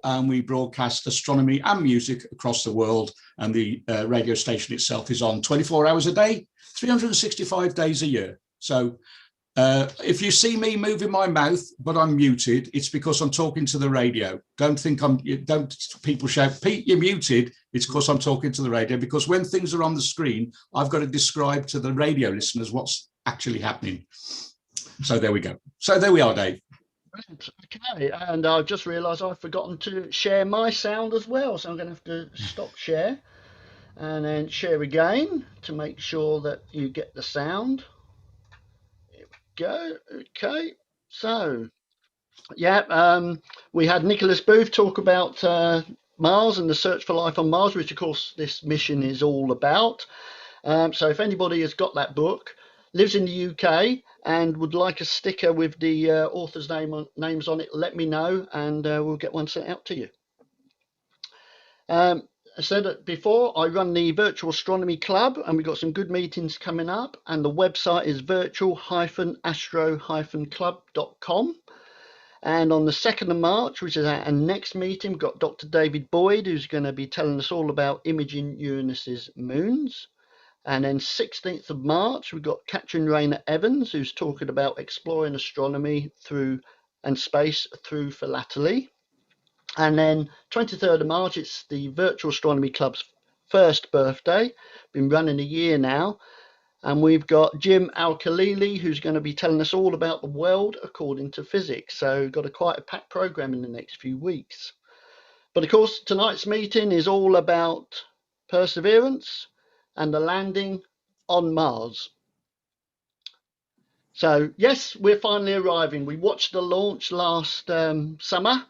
and we broadcast astronomy and music across the world, and the radio station itself is on 24 hours a day, 365 days a year. So if you see me moving my mouth, but I'm muted, it's because I'm talking to the radio. Don't think don't people shout, Pete, you're muted. It's because I'm talking to the radio, because when things are on the screen, I've got to describe to the radio listeners what's actually happening. So there we go. So there we are, Dave. Okay, and I've just realised I've forgotten to share my sound as well. So I'm going to have to stop share and then share again to make sure that you get the sound. Go. Okay, so yeah, we had Nicholas Booth talk about Mars and the search for life on Mars, which of course this mission is all about. So if anybody has got that book, lives in the UK and would like a sticker with the author's names on it, let me know and we'll get one sent out to you. I said it before, I run the Virtual Astronomy Club and we've got some good meetings coming up, and the website is virtual-astro-club.com. And on the 2nd of March, which is our next meeting, we've got Dr. David Boyd, who's going to be telling us all about imaging Uranus's moons. And then 16th of March, we've got Catherine Rayner Evans, who's talking about exploring astronomy and space through philately. And then 23rd of March, it's the Virtual Astronomy Club's first birthday. Been running a year now. And we've got Jim Al-Khalili, who's going to be telling us all about the world according to physics. So got quite a packed program in the next few weeks. But of course, tonight's meeting is all about Perseverance and the landing on Mars. So yes, we're finally arriving. We watched the launch last summer,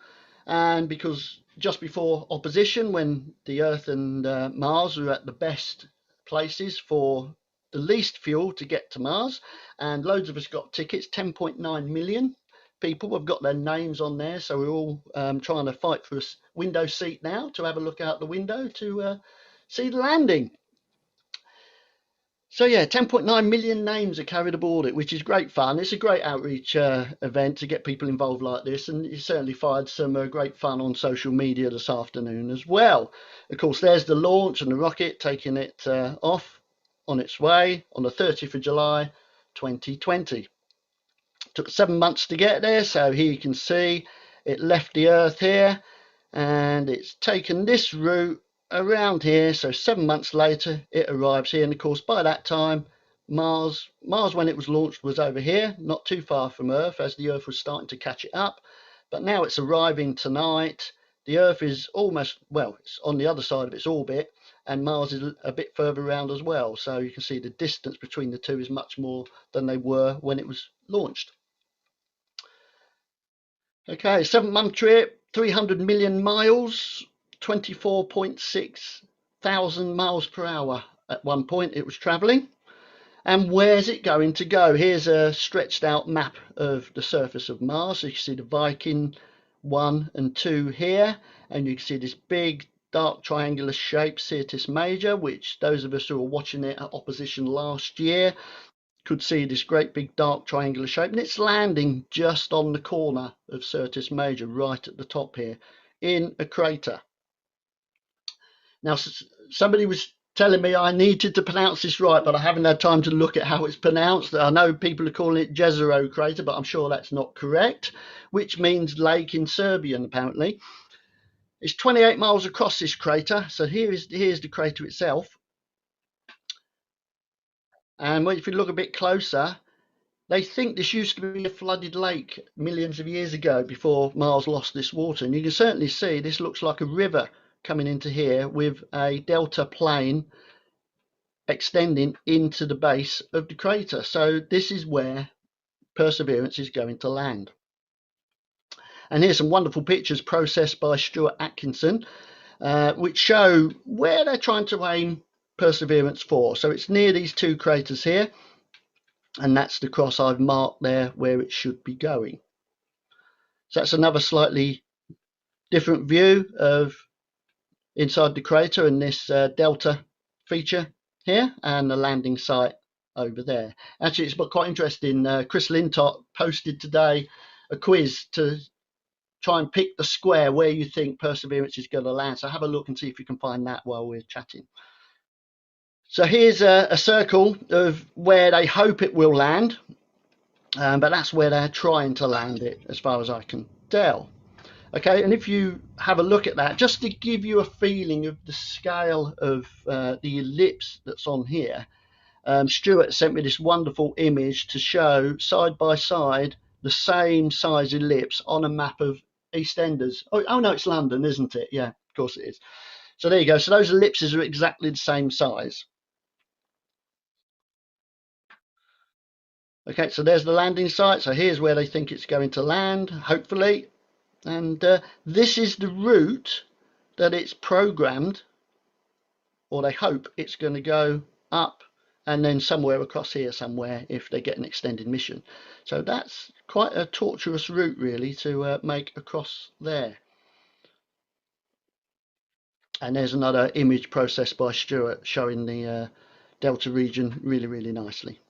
and because just before opposition, when the Earth and Mars were at the best places for the least fuel to get to Mars, and loads of us got tickets, 10.9 million people have got their names on there, so we're all trying to fight for a window seat now to have a look out the window to see the landing. So yeah, 10.9 million names are carried aboard it, which is great fun. It's a great outreach event to get people involved like this, and it certainly fired some great fun on social media this afternoon as well. Of course, there's the launch and the rocket taking it off on its way on the 30th of July 2020. Took 7 months to get there, so here you can see it left the Earth here and it's taken this route around here, so 7 months later it arrives here. And of course by that time Mars when it was launched was over here, not too far from Earth, as the Earth was starting to catch it up. But now it's arriving tonight. The Earth is almost, well, it's on the other side of its orbit, and Mars is a bit further around as well, so you can see the distance between the two is much more than they were when it was launched. Okay, 7-month trip, 300 million miles, 24.6 thousand miles per hour at one point it was traveling. And where's it going to go? Here's a stretched out map of the surface of Mars. So you can see the Viking 1 and 2 here, and you can see this big dark triangular shape, Syrtis Major, which those of us who were watching it at opposition last year could see this great big dark triangular shape, and it's landing just on the corner of Syrtis Major, right at the top here, in a crater. Now, somebody was telling me I needed to pronounce this right, but I haven't had time to look at how it's pronounced. I know people are calling it Jezero crater, but I'm sure that's not correct, which means lake in Serbian, apparently. It's 28 miles across, this crater. So here's the crater itself. And if you look a bit closer, they think this used to be a flooded lake millions of years ago before Mars lost this water. And you can certainly see this looks like a river coming into here with a delta plane extending into the base of the crater. So this is where Perseverance is going to land. And here's some wonderful pictures processed by Stuart Atkinson, which show where they're trying to aim Perseverance for. So it's near these two craters here, and that's the cross I've marked there where it should be going. So that's another slightly different view of inside the crater and this delta feature here, and the landing site over there. Actually, it's quite interesting. Chris Lintott posted today a quiz to try and pick the square where you think Perseverance is going to land. So have a look and see if you can find that while we're chatting. So here's a circle of where they hope it will land, but that's where they're trying to land it, as far as I can tell. Okay, and if you have a look at that, just to give you a feeling of the scale of the ellipse that's on here, Stuart sent me this wonderful image to show side by side the same size ellipse on a map of EastEnders. Oh no, it's London, isn't it? Yeah, of course it is. So there you go. So those ellipses are exactly the same size. Okay, so there's the landing site. So here's where they think it's going to land, hopefully. And this is the route that it's programmed, or they hope it's going to go up and then somewhere across here somewhere if they get an extended mission. So that's quite a tortuous route really to make across there. And there's another image processed by Stuart showing the Delta region really, really nicely.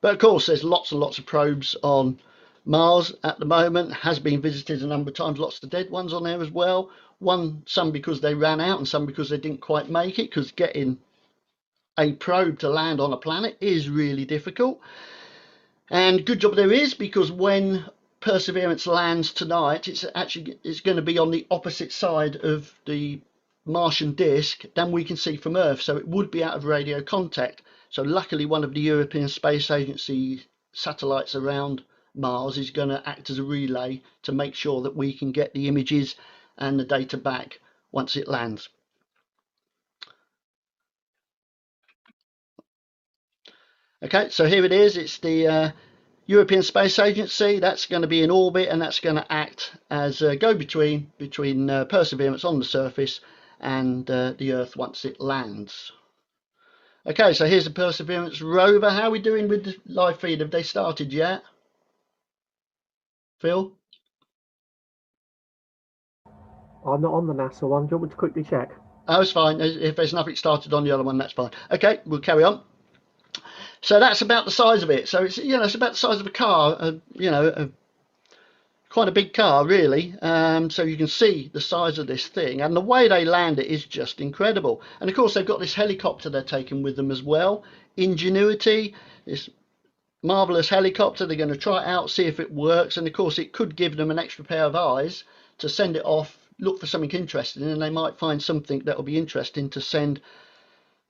But of course, there's lots and lots of probes on Mars at the moment, has been visited a number of times, lots of dead ones on there as well. Some because they ran out and some because they didn't quite make it, because getting a probe to land on a planet is really difficult. And good job there is, because when Perseverance lands tonight, it's going to be on the opposite side of the Martian disk than we can see from Earth, so it would be out of radio contact. So luckily one of the European Space Agency satellites around Mars is going to act as a relay to make sure that we can get the images and the data back once it lands. Okay, so here it is. It's the European Space Agency. That's going to be in orbit, and that's going to act as a go-between between Perseverance on the surface and the Earth once it lands. Okay, so here's the Perseverance rover. How are we doing with the live feed? Have they started yet? Phil? I'm not on the NASA one. Do you want me to quickly check? Oh, it's fine. If there's nothing started on the other one, that's fine. Okay, we'll carry on. So that's about the size of it. So it's, you know, it's about the size of a car, quite a big car, really. So you can see the size of this thing, and the way they land it is just incredible. And of course, they've got this helicopter they're taking with them as well. Ingenuity, this marvelous helicopter. They're going to try it out, see if it works, and of course, it could give them an extra pair of eyes to send it off, look for something interesting, and they might find something that will be interesting to send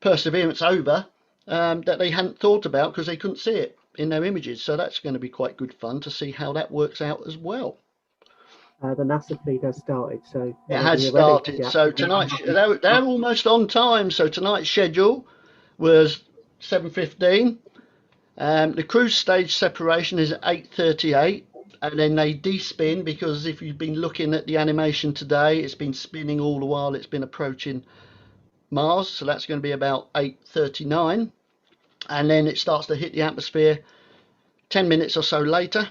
Perseverance over that they hadn't thought about because they couldn't see it in their images. So that's going to be quite good fun to see how that works out as well. The NASA feed has started, so it has started. Yeah. So tonight they're almost on time. So tonight's schedule was 7:15. The cruise stage separation is at 8:38, and then they despin, because if you've been looking at the animation today, it's been spinning all the while it's been approaching Mars. So that's going to be about 8:39, and then it starts to hit the atmosphere 10 minutes or so later,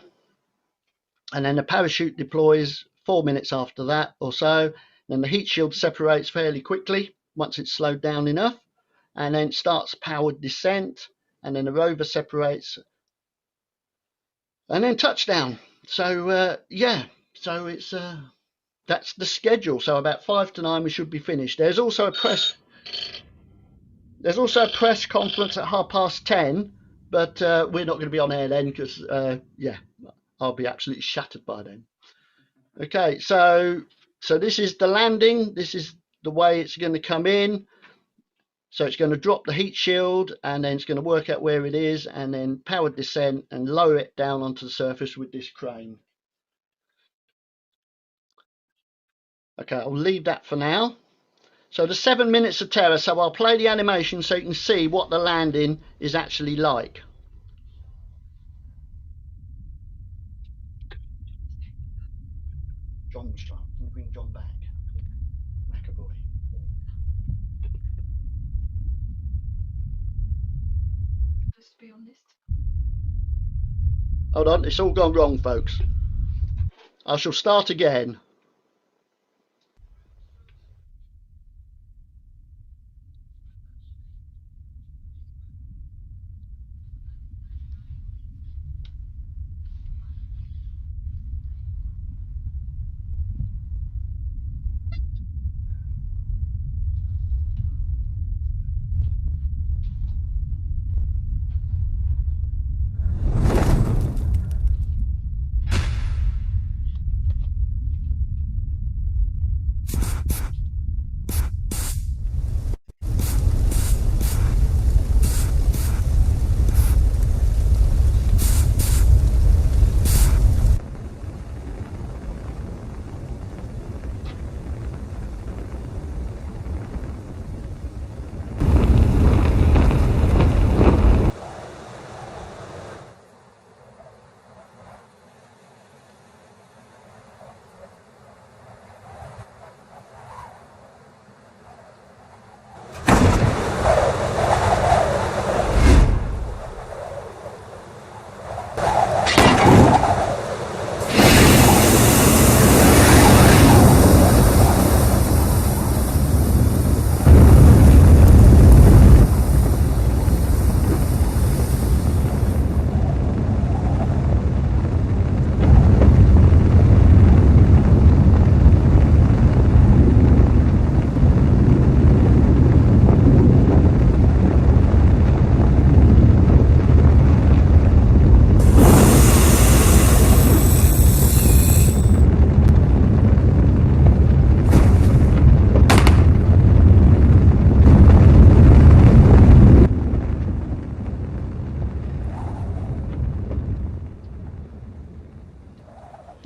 and then the parachute deploys 4 minutes after that or so. Then the heat shield separates fairly quickly once it's slowed down enough, and then it starts powered descent, and then the rover separates, and then touchdown. So yeah, so it's that's the schedule. So about 5 to 9 we should be finished. There's also a press conference at 10:30, but we're not going to be on air then, because yeah, I'll be absolutely shattered by then. Okay, so this is the landing. This is the way it's going to come in. So it's going to drop the heat shield, and then it's going to work out where it is, and then powered descent and lower it down onto the surface with this crane. Okay, I'll leave that for now. So the 7 minutes of terror. So I'll play the animation so you can see what the landing is actually like. John was trying to bring John back. McAvoy. Supposed to be on this. Hold on, it's all gone wrong, folks. I shall start again.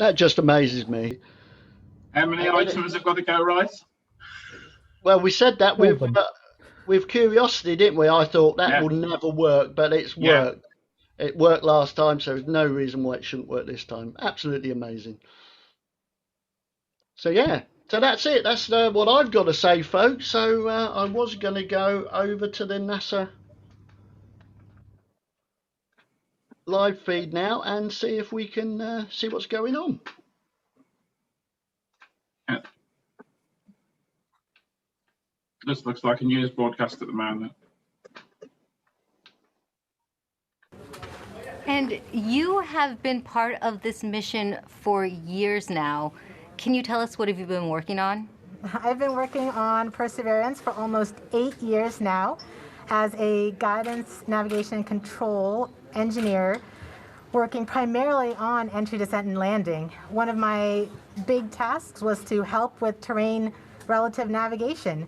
That just amazes me. How many items have got to go right? Well, we said that All of them. with Curiosity, didn't we? I thought that Yeah. will never work, but it's Yeah. worked. It worked last time, so there's no reason why it shouldn't work this time. Absolutely amazing. So yeah, so that's it. That's what I've got to say, folks. So I was going to go over to the NASA live feed now and see if we can see what's going on. Yeah. This looks like a news broadcast at the moment. And you have been part of this mission for years now. Can you tell us what have you been working on? I've been working on Perseverance for almost 8 years now as a guidance, navigation, and control engineer, working primarily on entry, descent, and landing. One of my big tasks was to help with terrain relative navigation.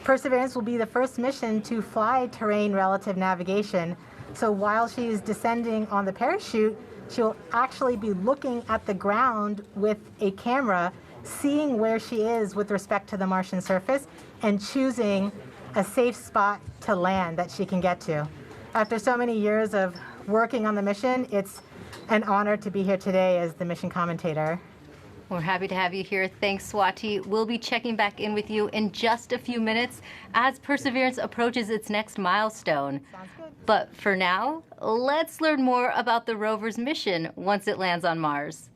Perseverance will be the first mission to fly terrain relative navigation. So while she is descending on the parachute, she'll actually be looking at the ground with a camera, seeing where she is with respect to the Martian surface, and choosing a safe spot to land that she can get to. After so many years of working on the mission, it's an honor to be here today as the mission commentator. We're happy to have you here. Thanks, Swati. We'll be checking back in with you in just a few minutes as Perseverance approaches its next milestone. Sounds good. But for now, let's learn more about the rover's mission once it lands on Mars.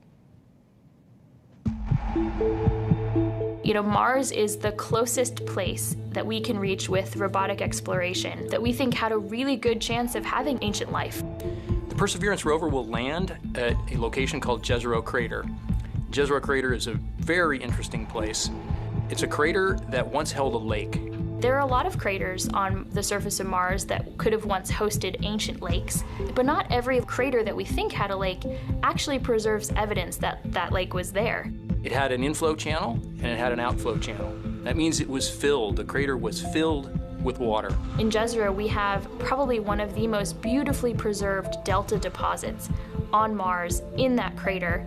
You know, Mars is the closest place that we can reach with robotic exploration that we think had a really good chance of having ancient life. The Perseverance rover will land at a location called Jezero Crater. Jezero Crater is a very interesting place. It's a crater that once held a lake. There are a lot of craters on the surface of Mars that could have once hosted ancient lakes, but not every crater that we think had a lake actually preserves evidence that that lake was there. It had an inflow channel and it had an outflow channel. That means it was filled, the crater was filled with water. In Jezero, we have probably one of the most beautifully preserved delta deposits on Mars in that crater.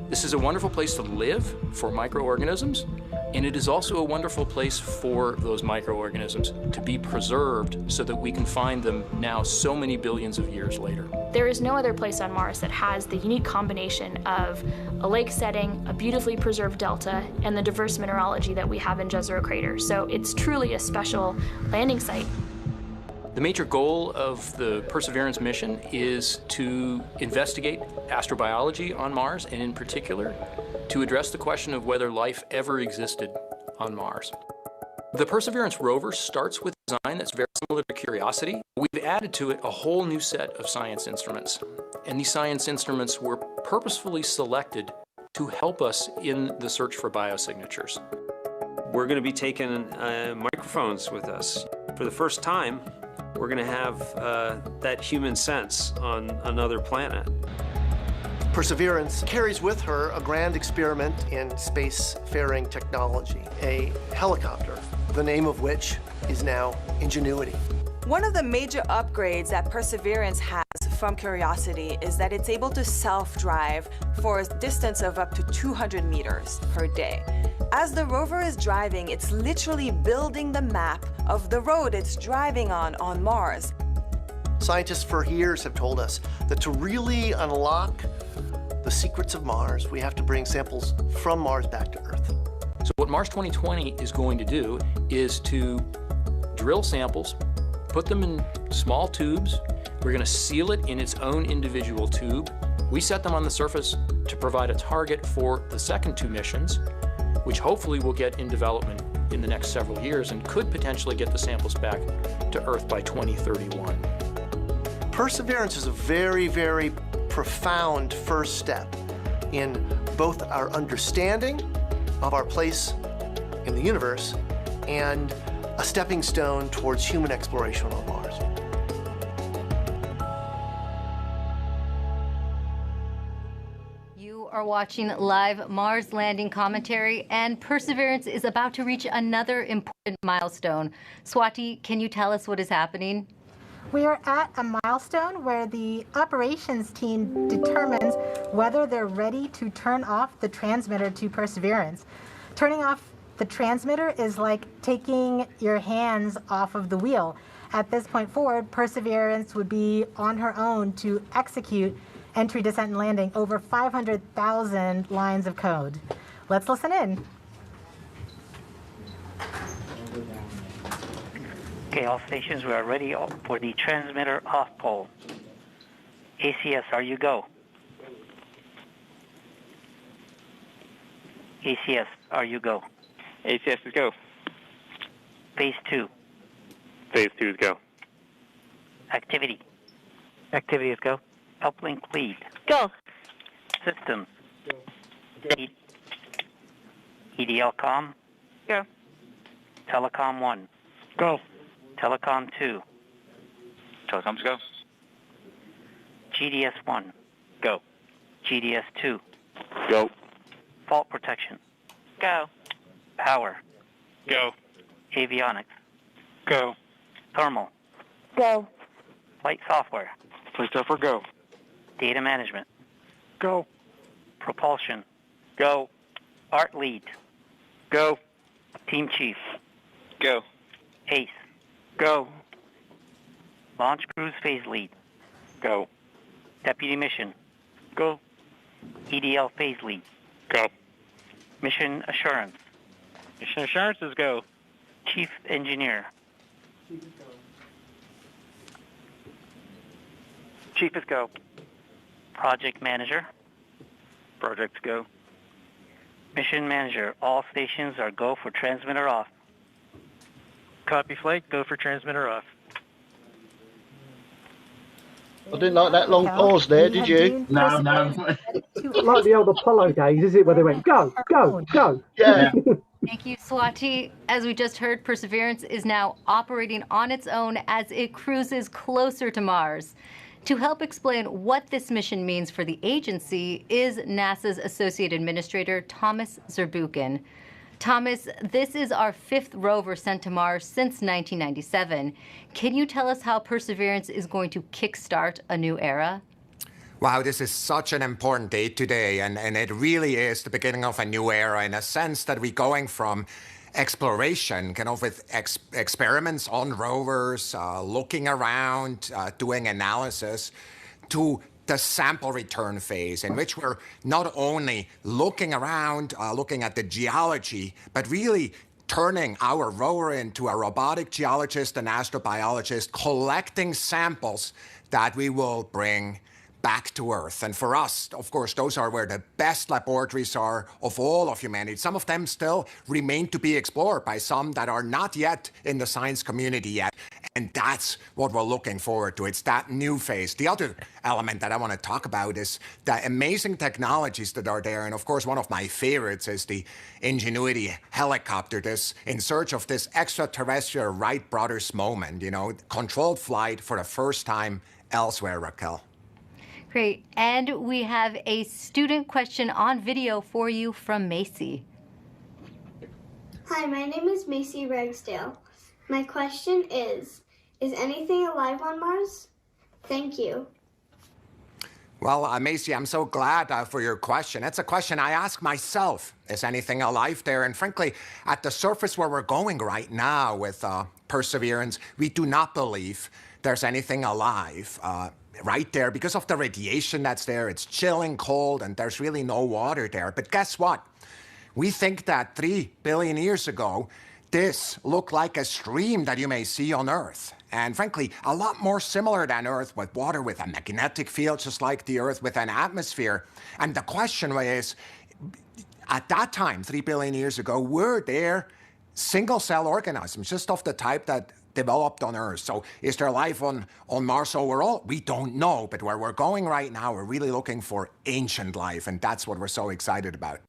This is a wonderful place to live for microorganisms, and it is also a wonderful place for those microorganisms to be preserved so that we can find them now so many billions of years later. There is no other place on Mars that has the unique combination of a lake setting, a beautifully preserved delta, and the diverse mineralogy that we have in Jezero Crater. So it's truly a special landing site. The major goal of the Perseverance mission is to investigate astrobiology on Mars, and in particular, to address the question of whether life ever existed on Mars. The Perseverance rover starts with a design that's very similar to Curiosity. We've added to it a whole new set of science instruments, and these science instruments were purposefully selected to help us in the search for biosignatures. We're going to be taking microphones with us. For the first time, we're going to have that human sense on another planet. Perseverance carries with her a grand experiment in spacefaring technology, a helicopter, the name of which is now Ingenuity. One of the major upgrades that Perseverance has from Curiosity is that it's able to self-drive for a distance of up to 200 meters per day. As the rover is driving, it's literally building the map of the road it's driving on Mars. Scientists for years have told us that to really unlock the secrets of Mars, we have to bring samples from Mars back to Earth. So what Mars 2020 is going to do is to drill samples, put them in small tubes. We're going to seal it in its own individual tube. We set them on the surface to provide a target for the second two missions, which hopefully will get in development in the next several years and could potentially get the samples back to Earth by 2031. Perseverance is a very, very profound first step in both our understanding of our place in the universe and a stepping stone towards human exploration on Mars. You are watching live Mars landing commentary, and Perseverance is about to reach another important milestone. Swati, can you tell us what is happening? We are at a milestone where the operations team determines whether they're ready to turn off the transmitter to Perseverance. Turning off the transmitter is like taking your hands off of the wheel. At this point forward, Perseverance would be on her own to execute entry, descent, and landing over 500,000 lines of code. Let's listen in. Okay, all stations, we are ready for the transmitter off pole. ACS, are you go? ACS, are you go? ACS is go. Phase 2. Phase 2 is go. Activity. Activity is go. Uplink lead. Go. Systems. Lead. EDL com. Go. Telecom 1. Go. Telecom 2. Telecoms go. GDS 1. Go. GDS 2. Go. Fault protection. Go. Power. Go. Avionics. Go. Thermal. Go. Flight software. Flight software go. Data management. Go. Propulsion. Go. Art lead. Go. Team chief. Go. Ace. Go. Launch cruise phase lead. Go. Deputy mission. Go. EDL phase lead. Go. Mission assurance. Mission assurance is go. Chief engineer. Chief is go. Project manager. Projects go. Mission manager. All stations are go for transmitter off. Copy flight, go for transmitter off. I didn't like that long pause there, did you? No. Like the old Apollo days, is it, where they went, go, go, go? Yeah. Thank you, Swati. As we just heard, Perseverance is now operating on its own as it cruises closer to Mars. To help explain what this mission means for the agency is NASA's Associate Administrator, Thomas Zurbuchen. Thomas, this is our 5th rover sent to Mars since 1997. Can you tell us how Perseverance is going to kickstart a new era? Wow, this is such an important date today, and it really is the beginning of a new era in a sense that we're going from exploration, kind of with experiments on rovers, looking around, doing analysis, to the sample return phase, in which we're not only looking around, looking at the geology, but really turning our rover into a robotic geologist and astrobiologist, collecting samples that we will bring back to Earth. And for us, of course, those are where the best laboratories are of all of humanity. Some of them still remain to be explored by some that are not yet in the science community yet. And that's what we're looking forward to. It's that new phase. The other element that I want to talk about is the amazing technologies that are there. And of course, one of my favorites is the Ingenuity helicopter, this in search of this extraterrestrial Wright brothers moment, you know, controlled flight for the first time elsewhere, Raquel. Great. And we have a student question on video for you from Macy. Hi, my name is Macy Ragsdale. My question is anything alive on Mars? Thank you. Well, Macy, I'm so glad for your question. That's a question I ask myself. Is anything alive there? And frankly, at the surface where we're going right now with Perseverance, we do not believe there's anything alive right there because of the radiation that's there. It's chilling cold and there's really no water there. But guess what? We think that 3 billion years ago, this looked like a stream that you may see on Earth. And frankly, a lot more similar than Earth, with water with a magnetic field, just like the Earth with an atmosphere. And the question is, at that time, 3 billion years ago, were there single-cell organisms, just of the type that developed on Earth? So is there life on Mars overall? We don't know, but where we're going right now, we're really looking for ancient life, and that's what we're so excited about.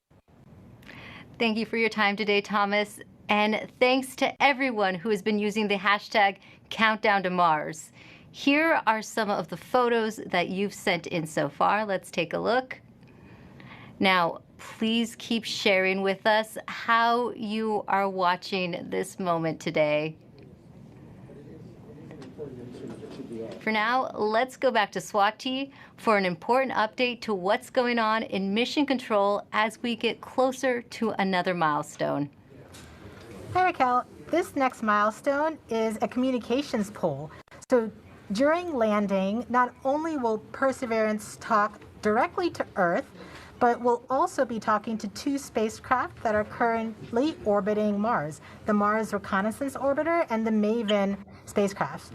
Thank you for your time today, Thomas. And thanks to everyone who has been using the hashtag Countdown to Mars. Here are some of the photos that you've sent in so far. Let's take a look. Now, please keep sharing with us how you are watching this moment today. For now, let's go back to Swati for an important update to what's going on in mission control as we get closer to another milestone. Hi, Raquel. This next milestone is a communications pole. So during landing, not only will Perseverance talk directly to Earth, but we'll also be talking to two spacecraft that are currently orbiting Mars, the Mars Reconnaissance Orbiter and the MAVEN spacecraft.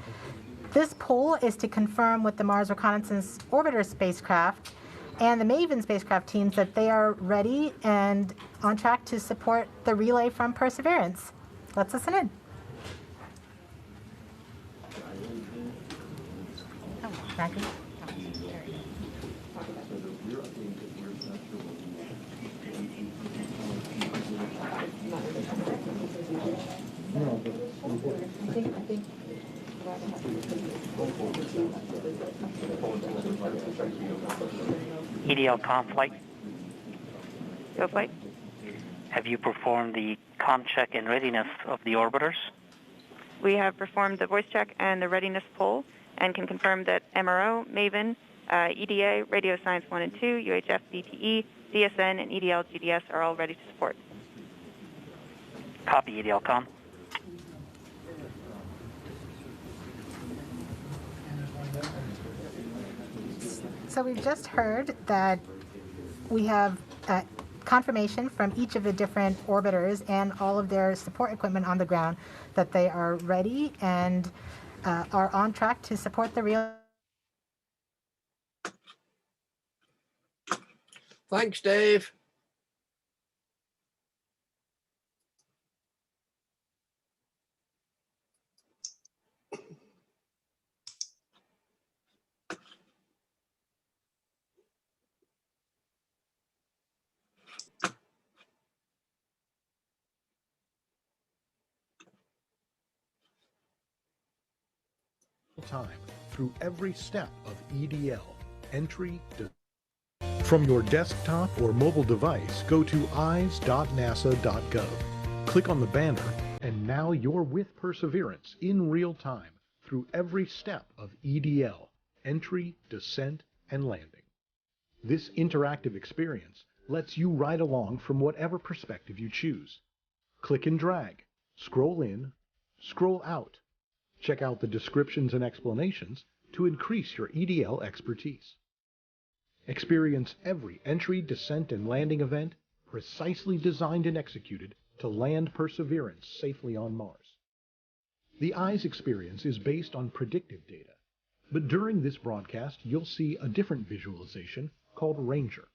This poll is to confirm with the Mars Reconnaissance Orbiter spacecraft and the MAVEN spacecraft teams that they are ready and on track to support the relay from Perseverance. Let's listen in. Oh, Maggie. EDL comm flight. Go flight. Have you performed the comm check and readiness of the orbiters? We have performed the voice check and the readiness poll and can confirm that MRO, MAVEN, EDA, Radio Science 1 and 2, UHF, DTE, DSN, and EDL GDS are all ready to support. Copy, EDL comm. So we've just heard that we have confirmation from each of the different orbiters and all of their support equipment on the ground that they are ready and are on track to support the real. Thanks, Dave. Time through every step of EDL, entry to. From your desktop or mobile device, go to eyes.nasa.gov. Click on the banner, and now you're with Perseverance in real time through every step of EDL, entry, descent, and landing. This interactive experience lets you ride along from whatever perspective you choose. Click and drag, scroll in, scroll out. Check out the descriptions and explanations to increase your EDL expertise. Experience every entry, descent, and landing event precisely designed and executed to land Perseverance safely on Mars. The EYES experience is based on predictive data, but during this broadcast you'll see a different visualization called Ranger,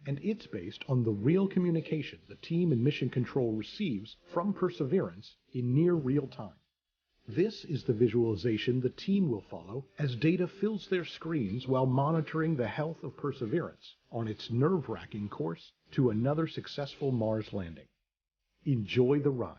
and it's based on the real communication the team in Mission Control receives from Perseverance in near real time. This is the visualization the team will follow as data fills their screens while monitoring the health of Perseverance on its nerve-wracking course to another successful Mars landing. Enjoy the ride.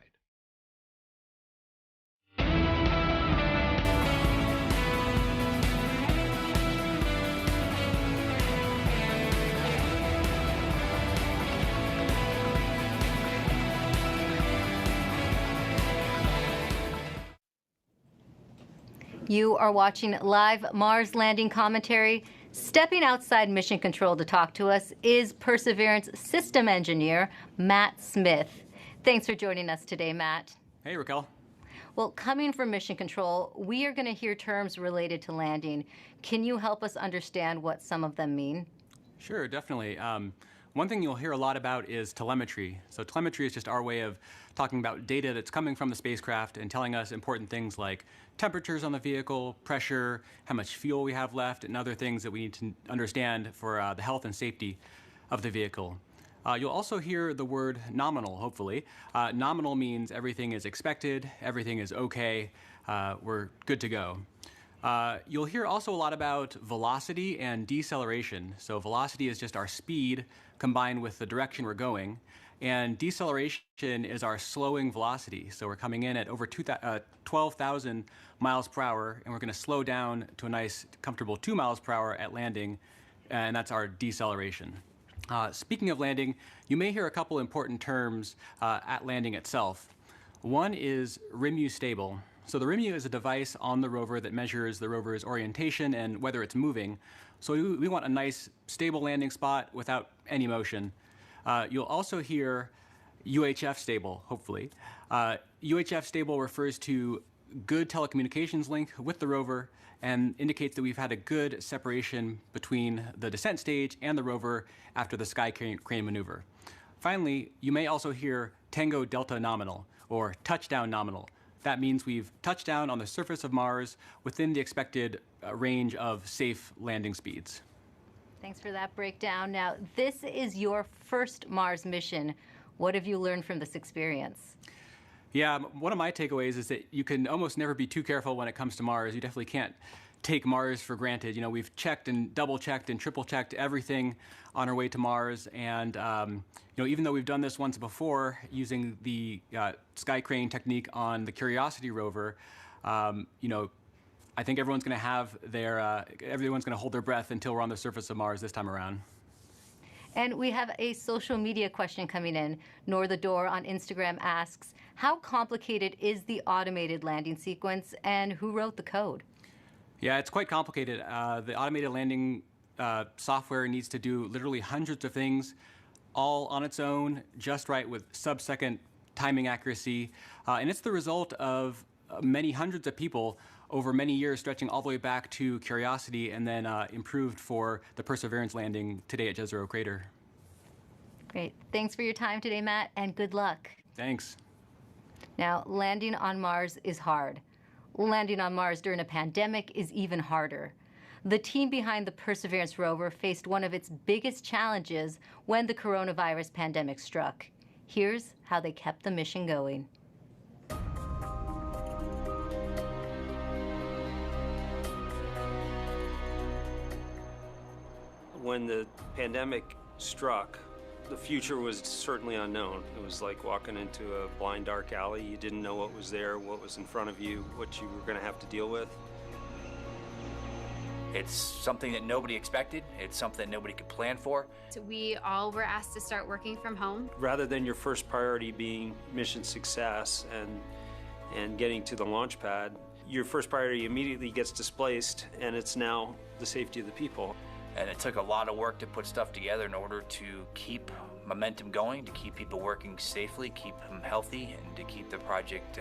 You are watching live Mars landing commentary. Stepping outside Mission Control to talk to us is Perseverance system engineer, Matt Smith. Thanks for joining us today, Matt. Hey, Raquel. Well, coming from Mission Control, we are going to hear terms related to landing. Can you help us understand what some of them mean? Sure, definitely. One thing you'll hear a lot about is telemetry. So telemetry is just our way of talking about data that's coming from the spacecraft and telling us important things like temperatures on the vehicle, pressure, how much fuel we have left, and other things that we need to understand for the health and safety of the vehicle. You'll also hear the word nominal, hopefully. Nominal means everything is expected, everything is okay, we're good to go. You'll hear also a lot about velocity and deceleration. So velocity is just our speed combined with the direction we're going. And deceleration is our slowing velocity. So we're coming in at over 12,000 miles per hour, and we're going to slow down to a nice, comfortable 2 miles per hour at landing, and that's our deceleration. Speaking of landing, you may hear a couple important terms at landing itself. One is RIMU stable. So the RIMU is a device on the rover that measures the rover's orientation and whether it's moving. So we want a nice, stable landing spot without any motion. You'll also hear UHF stable, hopefully. UHF stable refers to good telecommunications link with the rover and indicates that we've had a good separation between the descent stage and the rover after the sky crane maneuver. Finally, you may also hear Tango Delta nominal, or touchdown nominal. That means we've touched down on the surface of Mars within the expected range of safe landing speeds. Thanks for that breakdown. Now, this is your first Mars mission. What have you learned from this experience? Yeah, one of my takeaways is that you can almost never be too careful when it comes to Mars. You definitely can't take Mars for granted. You know, we've checked and double-checked and triple-checked everything on our way to Mars. And, you know, even though we've done this once before using the sky crane technique on the Curiosity rover, you know, I think everyone's going to have everyone's going to hold their breath until we're on the surface of Mars this time around. And we have a social media question coming in. Nor the Door on Instagram asks, how complicated is the automated landing sequence and who wrote the code? Yeah, it's quite complicated. The automated landing software needs to do literally hundreds of things, all on its own, just right with sub-second timing accuracy. And it's the result of many hundreds of people over many years, stretching all the way back to Curiosity and then improved for the Perseverance landing today at Jezero Crater. Great. Thanks for your time today, Matt, and good luck. Thanks. Now, landing on Mars is hard. Landing on Mars during a pandemic is even harder. The team behind the Perseverance rover faced one of its biggest challenges when the coronavirus pandemic struck. Here's how they kept the mission going. When the pandemic struck, the future was certainly unknown. It was like walking into a blind, dark alley. You didn't know what was there, what was in front of you, what you were going to have to deal with. It's something that nobody expected. It's something that nobody could plan for. So we all were asked to start working from home. Rather than your first priority being mission success and getting to the launch pad, your first priority immediately gets displaced, and it's now the safety of the people. And it took a lot of work to put stuff together in order to keep momentum going, to keep people working safely, keep them healthy, and to keep the project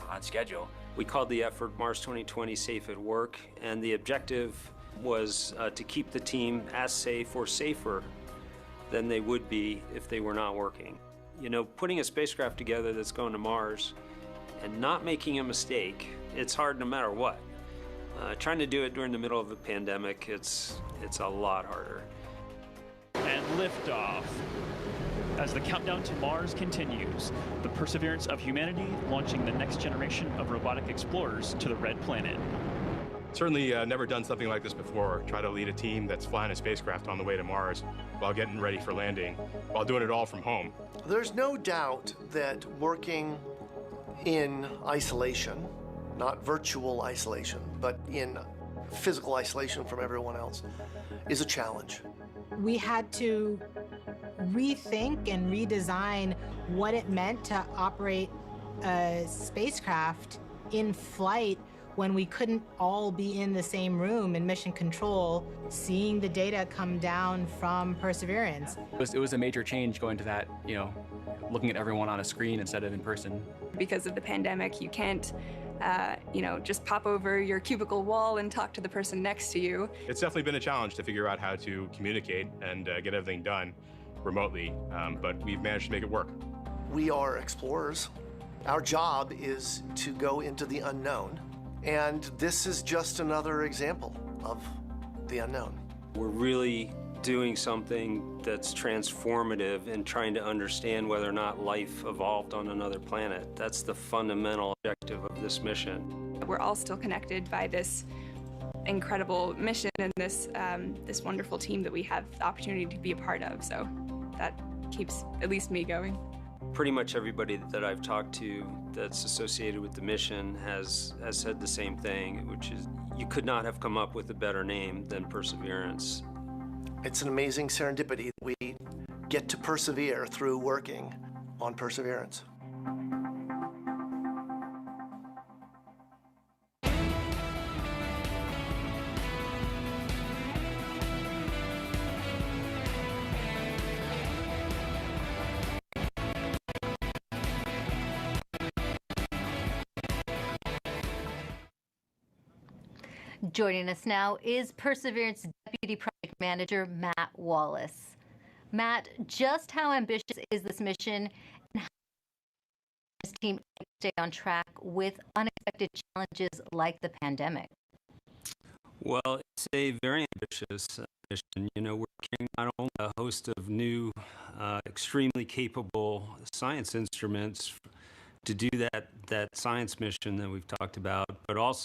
on schedule. We called the effort Mars 2020 Safe at Work, and the objective was to keep the team as safe or safer than they would be if they were not working. You know, putting a spacecraft together that's going to Mars and not making a mistake, it's hard no matter what. Trying to do it during the middle of a pandemic, it's a lot harder. And liftoff. As the countdown to Mars continues, the perseverance of humanity launching the next generation of robotic explorers to the Red Planet. Certainly never done something like this before. Try to lead a team that's flying a spacecraft on the way to Mars while getting ready for landing, while doing it all from home. There's no doubt that working in isolation, not virtual isolation, but in physical isolation from everyone else, is a challenge. We had to rethink and redesign what it meant to operate a spacecraft in flight when we couldn't all be in the same room in mission control, seeing the data come down from Perseverance. It was a major change going to that, you know, looking at everyone on a screen instead of in person. Because of the pandemic, you can't you know, just pop over your cubicle wall and talk to the person next to you. It's definitely been a challenge to figure out how to communicate and get everything done remotely, but we've managed to make it work. We are explorers. Our job is to go into the unknown, and this is just another example of the unknown. We're really doing something that's transformative and trying to understand whether or not life evolved on another planet. That's the fundamental objective of this mission. We're all still connected by this incredible mission and this wonderful team that we have the opportunity to be a part of. So that keeps at least me going. Pretty much everybody that I've talked to that's associated with the mission has said the same thing, which is you could not have come up with a better name than Perseverance. It's an amazing serendipity that we get to persevere through working on Perseverance. Joining us now is Perseverance Deputy Project Manager Matt Wallace. Matt, just how ambitious is this mission, and how does this team stay on track with unexpected challenges like the pandemic? Well, it's a very ambitious mission. You know, we're carrying not only a host of new, extremely capable science instruments to do that science mission that we've talked about, but also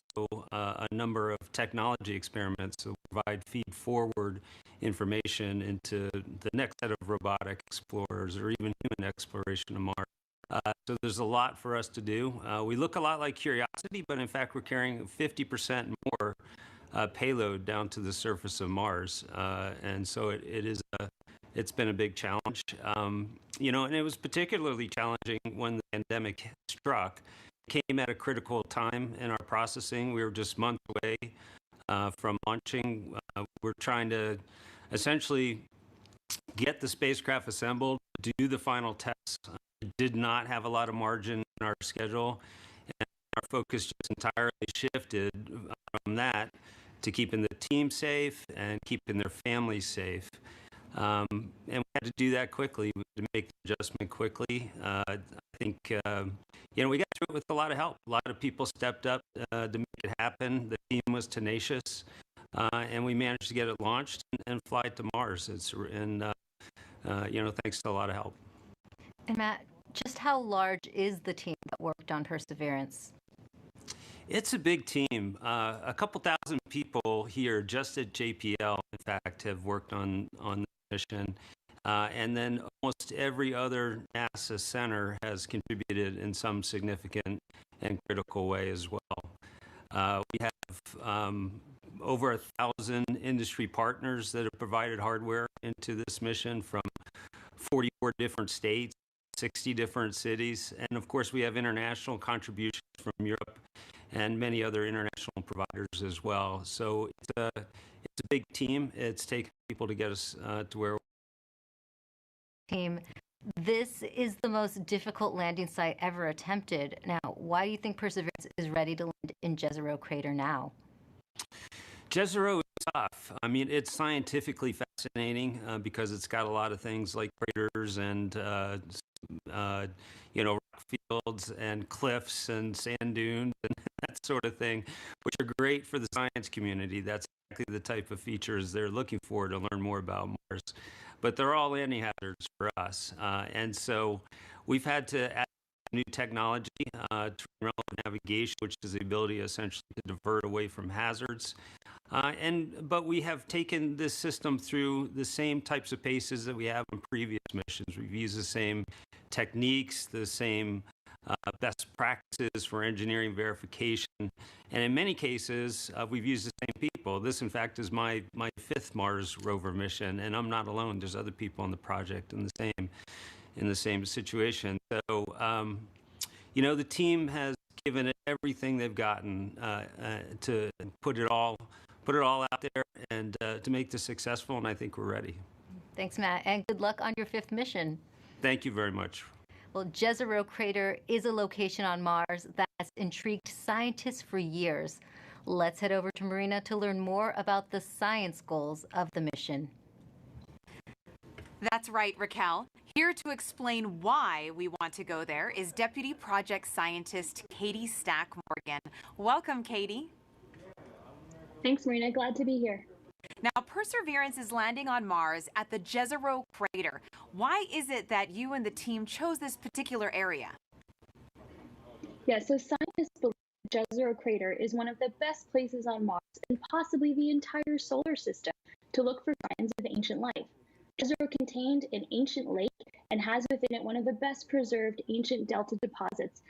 a number of technology experiments that provide feed-forward information into the next set of robotic explorers or even human exploration of Mars. So there's a lot for us to do. We look a lot like Curiosity, but in fact we're carrying 50% more payload down to the surface of Mars, and so it's been a big challenge. You know, and it was particularly challenging when the pandemic struck. It came at a critical time in our processing. We were just months away from launching. We're trying to essentially get the spacecraft assembled, do the final tests. We did not have a lot of margin in our schedule, and our focus just entirely shifted from that to keeping the team safe and keeping their families safe. And we had to do that quickly, to make the adjustment quickly. I think, you know, we got through it with a lot of help. A lot of people stepped up to make it happen. The team was tenacious, and we managed to get it launched and fly it to Mars. You know, thanks to a lot of help. And Matt, just how large is the team that worked on Perseverance? It's a big team. A couple thousand people here just at JPL, in fact, have worked on the mission. And then almost every other NASA center has contributed in some significant and critical way as well. We have over 1,000 industry partners that have provided hardware into this mission from 44 different states, 60 different cities. And of course, we have international contributions from Europe and many other international providers as well. So it's a big team. It's taken people to get us to where we're. Team, this is the most difficult landing site ever attempted. Now, why do you think Perseverance is ready to land in Jezero Crater now? Jezero is tough. I mean, it's scientifically fascinating because it's got a lot of things like craters and you know, rock fields and cliffs and sand dunes and that sort of thing, which are great for the science community. That's exactly the type of features they're looking for to learn more about Mars. But they're all anti-hazards for us. And so we've had to add new technology to relevant navigation, which is the ability essentially to divert away from hazards. But we have taken this system through the same types of paces that we have in previous missions. We've used the same techniques, the same best practices for engineering verification. And in many cases, we've used the same people. This, in fact, is my fifth Mars rover mission, and I'm not alone. There's other people on the project in the same situation. So, you know, the team has given it everything they've gotten to put it all out there and to make this successful, and I think we're ready. Thanks, Matt, and good luck on your fifth mission. Thank you very much. Well, Jezero Crater is a location on Mars that has intrigued scientists for years. Let's head over to Marina to learn more about the science goals of the mission. That's right, Raquel. Here to explain why we want to go there is Deputy Project Scientist Katie Stack Morgan. Welcome, Katie. Thanks, Marina. Glad to be here. Now, Perseverance is landing on Mars at the Jezero Crater. Why is it that you and the team chose this particular area? Yeah, so scientists believe Jezero Crater is one of the best places on Mars and possibly the entire solar system to look for signs of ancient life. Jezero contained an ancient lake and has within it one of the best preserved ancient delta deposits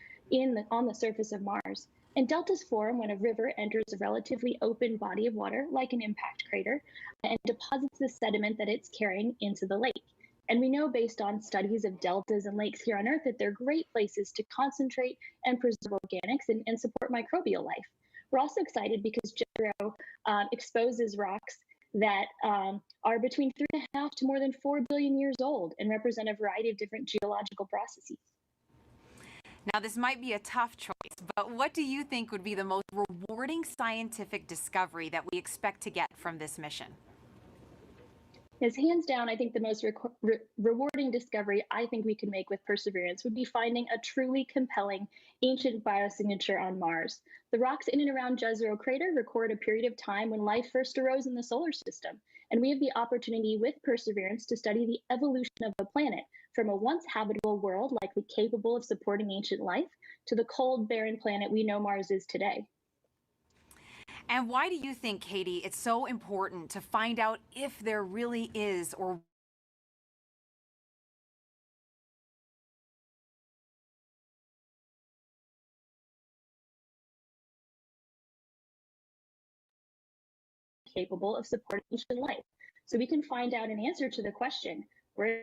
on the surface of Mars. And deltas form when a river enters a relatively open body of water, like an impact crater, and deposits the sediment that it's carrying into the lake. And we know based on studies of deltas and lakes here on Earth that they're great places to concentrate and preserve organics and support microbial life. We're also excited because Jezero exposes rocks that are between 3.5 to more than 4 billion years old and represent a variety of different geological processes. Now, this might be a tough choice, but what do you think would be the most rewarding scientific discovery that we expect to get from this mission? Yes, hands down, I think the most rewarding discovery I think we can make with Perseverance would be finding a truly compelling ancient biosignature on Mars. The rocks in and around Jezero crater record a period of time when life first arose in the solar system, and we have the opportunity with Perseverance to study the evolution of the planet from a once habitable world likely capable of supporting ancient life to the cold, barren planet we know Mars is today. And why do you think, Katie, it's so important to find out if there really is or capable of supporting ancient life? So we can find out an answer to the question, we're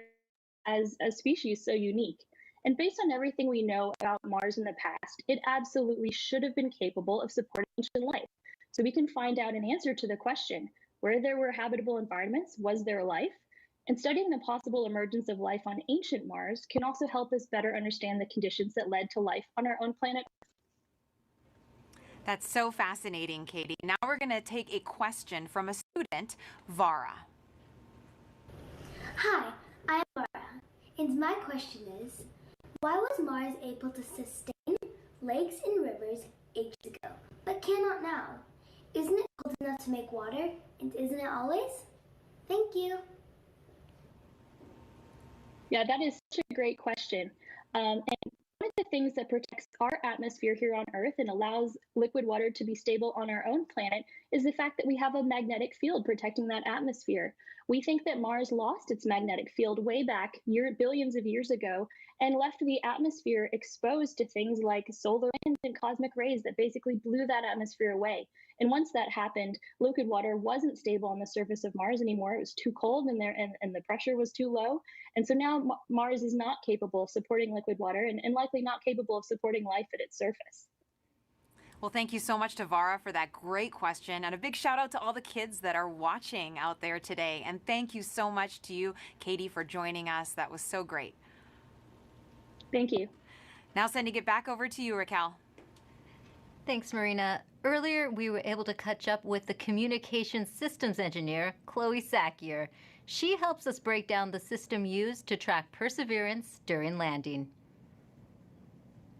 as a species so unique. And based on everything we know about Mars in the past, it absolutely should have been capable of supporting ancient life. So we can find out an answer to the question, where there were habitable environments, was there life? And studying the possible emergence of life on ancient Mars can also help us better understand the conditions that led to life on our own planet. That's so fascinating, Katie. Now we're going to take a question from a student, Vara. Hi, I am Vara, and my question is, why was Mars able to sustain lakes and rivers ages ago, but cannot now? Isn't it cold enough to make water, and isn't it always? Thank you. Yeah, that is such a great question. And one of the things that protects our atmosphere here on Earth and allows liquid water to be stable on our own planet is the fact that we have a magnetic field protecting that atmosphere. We think that Mars lost its magnetic field way back billions of years ago and left the atmosphere exposed to things like solar winds and cosmic rays that basically blew that atmosphere away. And once that happened, liquid water wasn't stable on the surface of Mars anymore. It was too cold and the pressure was too low. And so now Mars is not capable of supporting liquid water and likely not capable of supporting life at its surface. Well, thank you so much to Vara for that great question. And a big shout out to all the kids that are watching out there today. And thank you so much to you, Katie, for joining us. That was so great. Thank you. Now sending it back over to you, Raquel. Thanks, Marina. Earlier, we were able to catch up with the communications systems engineer, Chloe Sakier. She helps us break down the system used to track Perseverance during landing.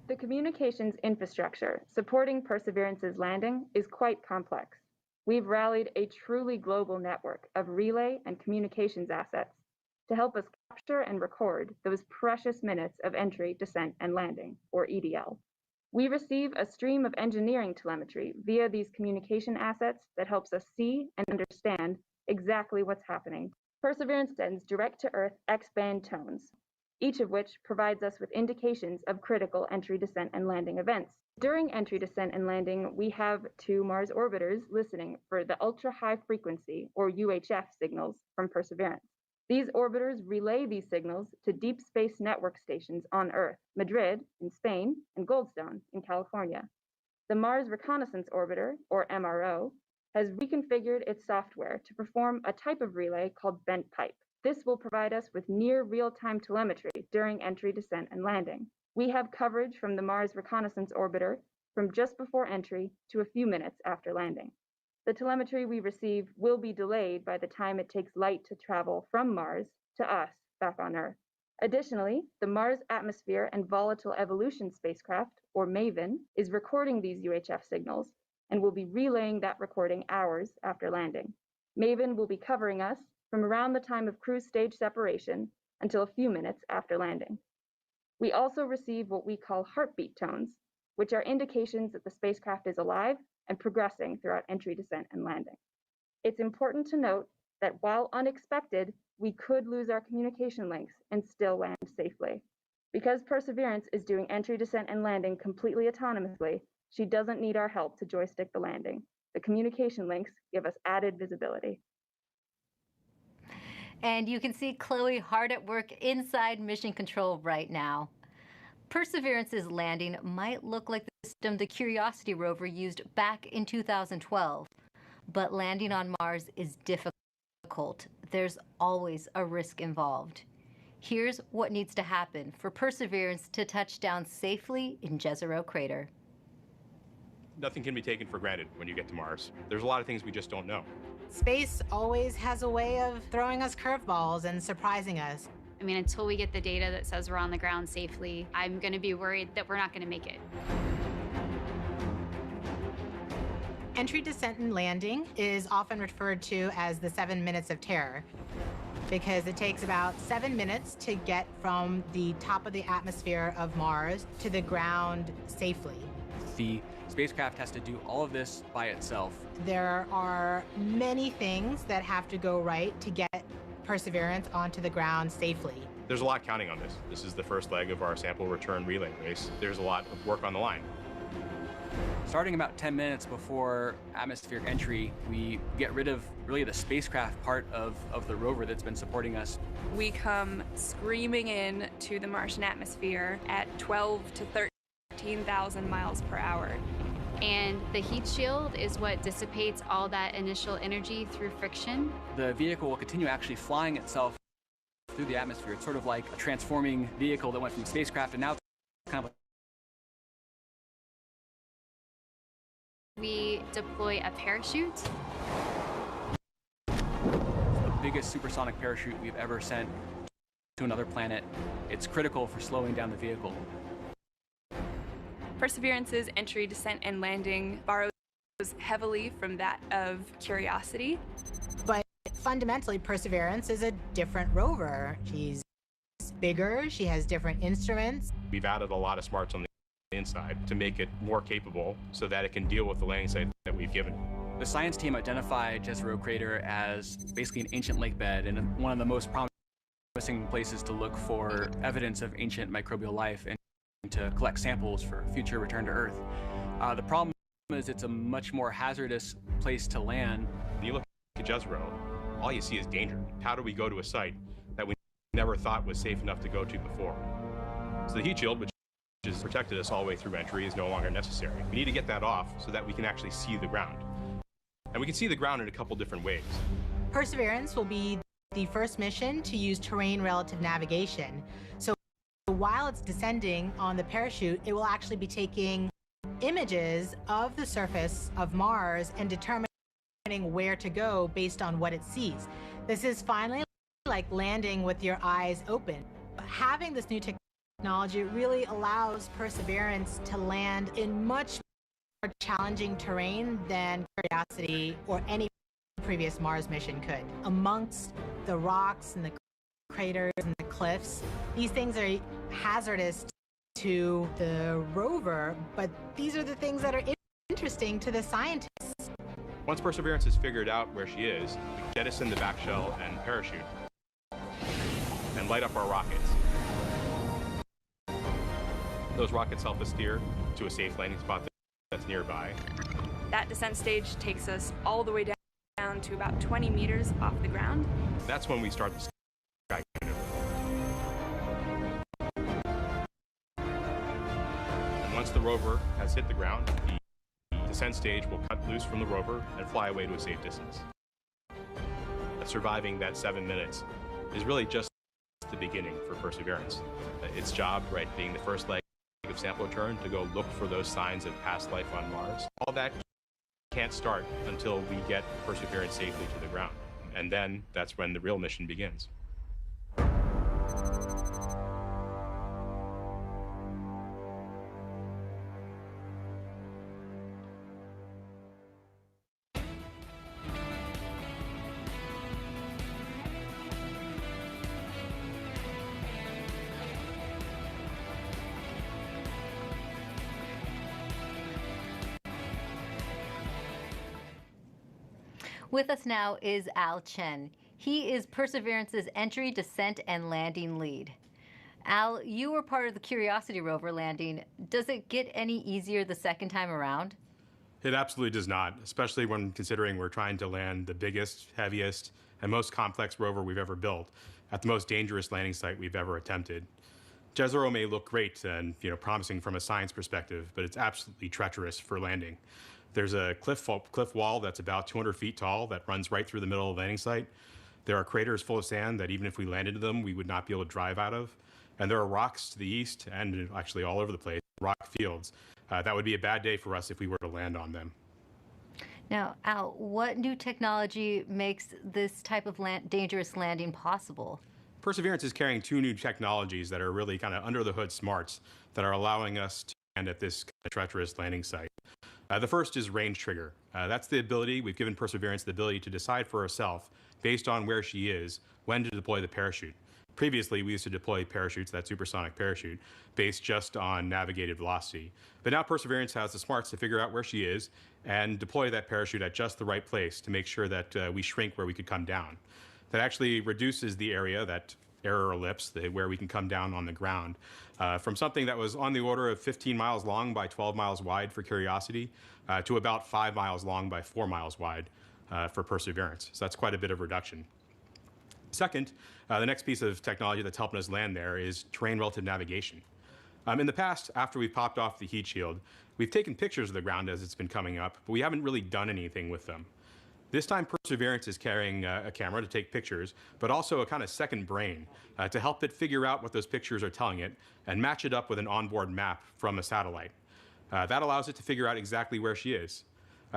The communications infrastructure supporting Perseverance's landing is quite complex. We've rallied a truly global network of relay and communications assets to help us capture and record those precious minutes of entry, descent, and landing, or EDL. We receive a stream of engineering telemetry via these communication assets that helps us see and understand exactly what's happening. Perseverance sends direct-to-Earth X-band tones, each of which provides us with indications of critical entry, descent, and landing events. During entry, descent, and landing, we have 2 Mars orbiters listening for the ultra-high frequency, or UHF, signals from Perseverance. These orbiters relay these signals to deep space network stations on Earth, Madrid in Spain, and Goldstone in California. The Mars Reconnaissance Orbiter, or MRO, has reconfigured its software to perform a type of relay called bent pipe. This will provide us with near real-time telemetry during entry, descent, and landing. We have coverage from the Mars Reconnaissance Orbiter from just before entry to a few minutes after landing. The telemetry we receive will be delayed by the time it takes light to travel from Mars to us back on Earth. Additionally, the Mars Atmosphere and Volatile Evolution spacecraft, or MAVEN, is recording these UHF signals and will be relaying that recording hours after landing. MAVEN will be covering us from around the time of cruise stage separation until a few minutes after landing. We also receive what we call heartbeat tones, which are indications that the spacecraft is alive and progressing throughout entry, descent, and landing. It's important to note that while unexpected, we could lose our communication links and still land safely. Because Perseverance is doing entry, descent, and landing completely autonomously, she doesn't need our help to joystick the landing. The communication links give us added visibility. And you can see Chloe hard at work inside Mission Control right now. Perseverance's landing might look like the system the Curiosity rover used back in 2012, but landing on Mars is difficult. There's always a risk involved. Here's what needs to happen for Perseverance to touch down safely in Jezero Crater. Nothing can be taken for granted when you get to Mars. There's a lot of things we just don't know. Space always has a way of throwing us curveballs and surprising us. I mean, until we get the data that says we're on the ground safely, I'm going to be worried that we're not going to make it. Entry, descent, and landing is often referred to as the 7 minutes of terror because it takes about 7 minutes to get from the top of the atmosphere of Mars to the ground safely. The spacecraft has to do all of this by itself. There are many things that have to go right to get Perseverance onto the ground safely. There's a lot counting on this. This is the first leg of our sample return relay race. There's a lot of work on the line. Starting about 10 minutes before atmospheric entry, we get rid of really the spacecraft part of the rover that's been supporting us. We come screaming in to the Martian atmosphere at 12 to 13,000 miles per hour. And the heat shield is what dissipates all that initial energy through friction. The vehicle will continue actually flying itself through the atmosphere. It's sort of like a transforming vehicle that went from spacecraft and now it's kind of like we deploy a parachute. the biggest supersonic parachute we've ever sent to another planet. It's critical for slowing down the vehicle. Perseverance's entry, descent, and landing borrows heavily from that of Curiosity. But fundamentally, Perseverance is a different rover. She's bigger, she has different instruments. We've added a lot of smarts on the inside to make it more capable so that it can deal with the landing site that we've given it. The science team identified Jezero Crater as basically an ancient lake bed and one of the most promising places to look for evidence of ancient microbial life and to collect samples for future return to Earth. The problem is it's a much more hazardous place to land. When you look at Jezero, all you see is danger. How do we go to a site that we never thought was safe enough to go to before? So the heat shield, which has protected us all the way through entry, is no longer necessary. We need to get that off so that we can actually see the ground. And we can see the ground in a couple different ways. Perseverance will be the first mission to use terrain relative navigation. So while it's descending on the parachute, it will actually be taking images of the surface of Mars and determining where to go based on what it sees. This is finally like landing with your eyes open. Having this new technology really allows Perseverance to land in much more challenging terrain than Curiosity or any previous Mars mission could. Amongst the rocks and the craters and the cliffs, these things are hazardous to the rover, but these are the things that are interesting to the scientists. Once Perseverance has figured out where she is, we jettison the back shell and parachute and light up our rockets. Those rockets help us steer to a safe landing spot that's nearby. That descent stage takes us all the way down to about 20 meters off the ground. That's when we start the sky maneuver. And once the rover has hit the ground, the descent stage will cut loose from the rover and fly away to a safe distance. Surviving that 7 minutes is really just the beginning for Perseverance. Its job, right, being the first leg of sample return to go look for those signs of past life on Mars. All that can't start until we get Perseverance safely to the ground. And then that's when the real mission begins. With us now is Al Chen. He is Perseverance's entry, descent, and landing lead. Al, you were part of the Curiosity rover landing. Does it get any easier the second time around? It absolutely does not, especially when considering we're trying to land the biggest, heaviest, and most complex rover we've ever built at the most dangerous landing site we've ever attempted. Jezero may look great and promising from a science perspective, but it's absolutely treacherous for landing. There's a cliff wall that's about 200 feet tall that runs right through the middle of the landing site. There are craters full of sand that even if we landed in them, we would not be able to drive out of. And there are rocks to the east and actually all over the place, rock fields. That would be a bad day for us if we were to land on them. Now, Al, what new technology makes this type of dangerous landing possible? Perseverance is carrying 2 new technologies that are really kind of under the hood smarts that are allowing us to land at this treacherous landing site. The first is range trigger. That's the ability, we've given Perseverance the ability to decide for herself, based on where she is, when to deploy the parachute. Previously, we used to deploy parachutes, that supersonic parachute, based just on navigated velocity. But now Perseverance has the smarts to figure out where she is and deploy that parachute at just the right place to make sure that we shrink where we could come down. That actually reduces the area, that error ellipse, where we can come down on the ground, from something that was on the order of 15 miles long by 12 miles wide for Curiosity to about 5 miles long by 4 miles wide for Perseverance. So that's quite a bit of reduction. Second, the next piece of technology that's helping us land there is terrain relative navigation. In the past, after we've popped off the heat shield, we've taken pictures of the ground as it's been coming up, but we haven't really done anything with them. This time, Perseverance is carrying a camera to take pictures, but also a kind of second brain to help it figure out what those pictures are telling it and match it up with an onboard map from a satellite. That allows it to figure out exactly where she is.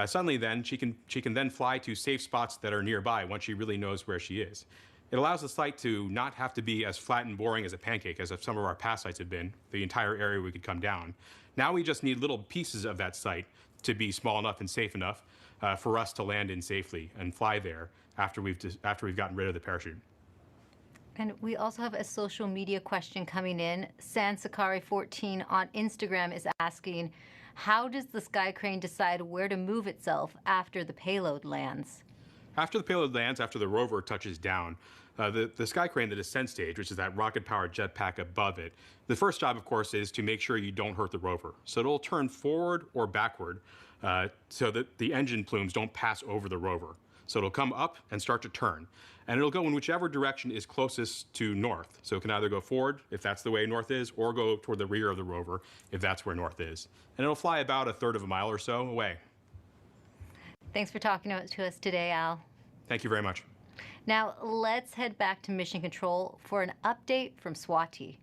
Suddenly then, she can then fly to safe spots that are nearby once she really knows where she is. It allows the site to not have to be as flat and boring as a pancake as some of our past sites have been, the entire area we could come down. Now we just need little pieces of that site to be small enough and safe enough for us to land in safely and fly there after we've gotten rid of the parachute. And we also have a social media question coming in. Sansakari14 on Instagram is asking, how does the Sky Crane decide where to move itself after the payload lands? After the payload lands, after the rover touches down, the Sky Crane, the descent stage, which is that rocket-powered jetpack above it, the first job, of course, is to make sure you don't hurt the rover. So it'll turn forward or backward so that the engine plumes don't pass over the rover. So it'll come up and start to turn. And it'll go in whichever direction is closest to north. So it can either go forward, if that's the way north is, or go toward the rear of the rover, if that's where north is. And it'll fly about 1/3 of a mile or so away. Thanks for talking to us today, Al. Thank you very much. Now, let's head back to Mission Control for an update from Swati.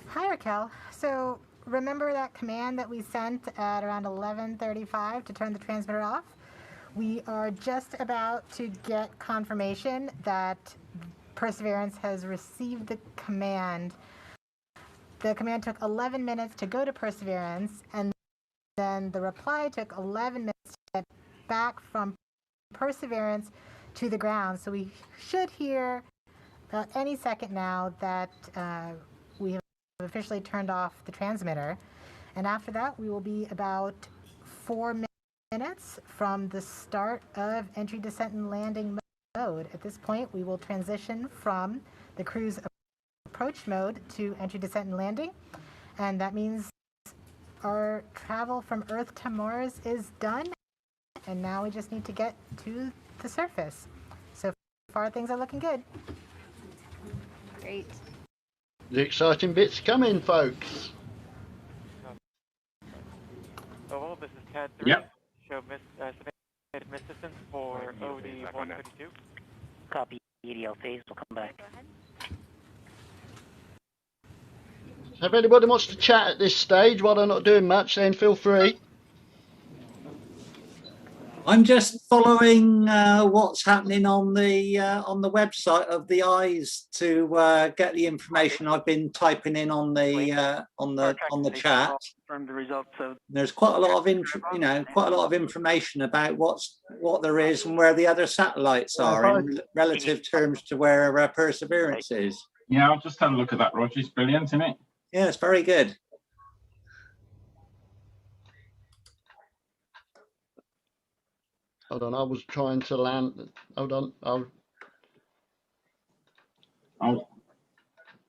Hi, Raquel. So remember that command that we sent at around 11:35 to turn the transmitter off? We are just about to get confirmation that Perseverance has received the command. The command took 11 minutes to go to Perseverance, and then the reply took 11 minutes to get back from Perseverance to the ground. So we should hear about any second now that we have officially turned off the transmitter. And after that, we will be about 4 minutes from the start of entry, descent, and landing mode. At this point, we will transition from the cruise approach mode to entry, descent, and landing. And that means our travel from Earth to Mars is done. And now we just need to get to the surface. So far, things are looking good. Great. The exciting bits coming, folks. Hello, this is CAD 3. Yep. Show assistance for OD 132. Copy, EDL phase, we'll come back. If anybody wants to chat at this stage while they're not doing much, then feel free. I'm just following what's happening on the website of the eyes to get the information I've been typing in on the chat. From the results of There's quite a lot of information about what there is and where the other satellites are in relative terms to where Perseverance is. Yeah, I've just had a look at that, Roger. It's brilliant, isn't it? Yeah, it's very good. Hold on, I was trying to land. Hold on.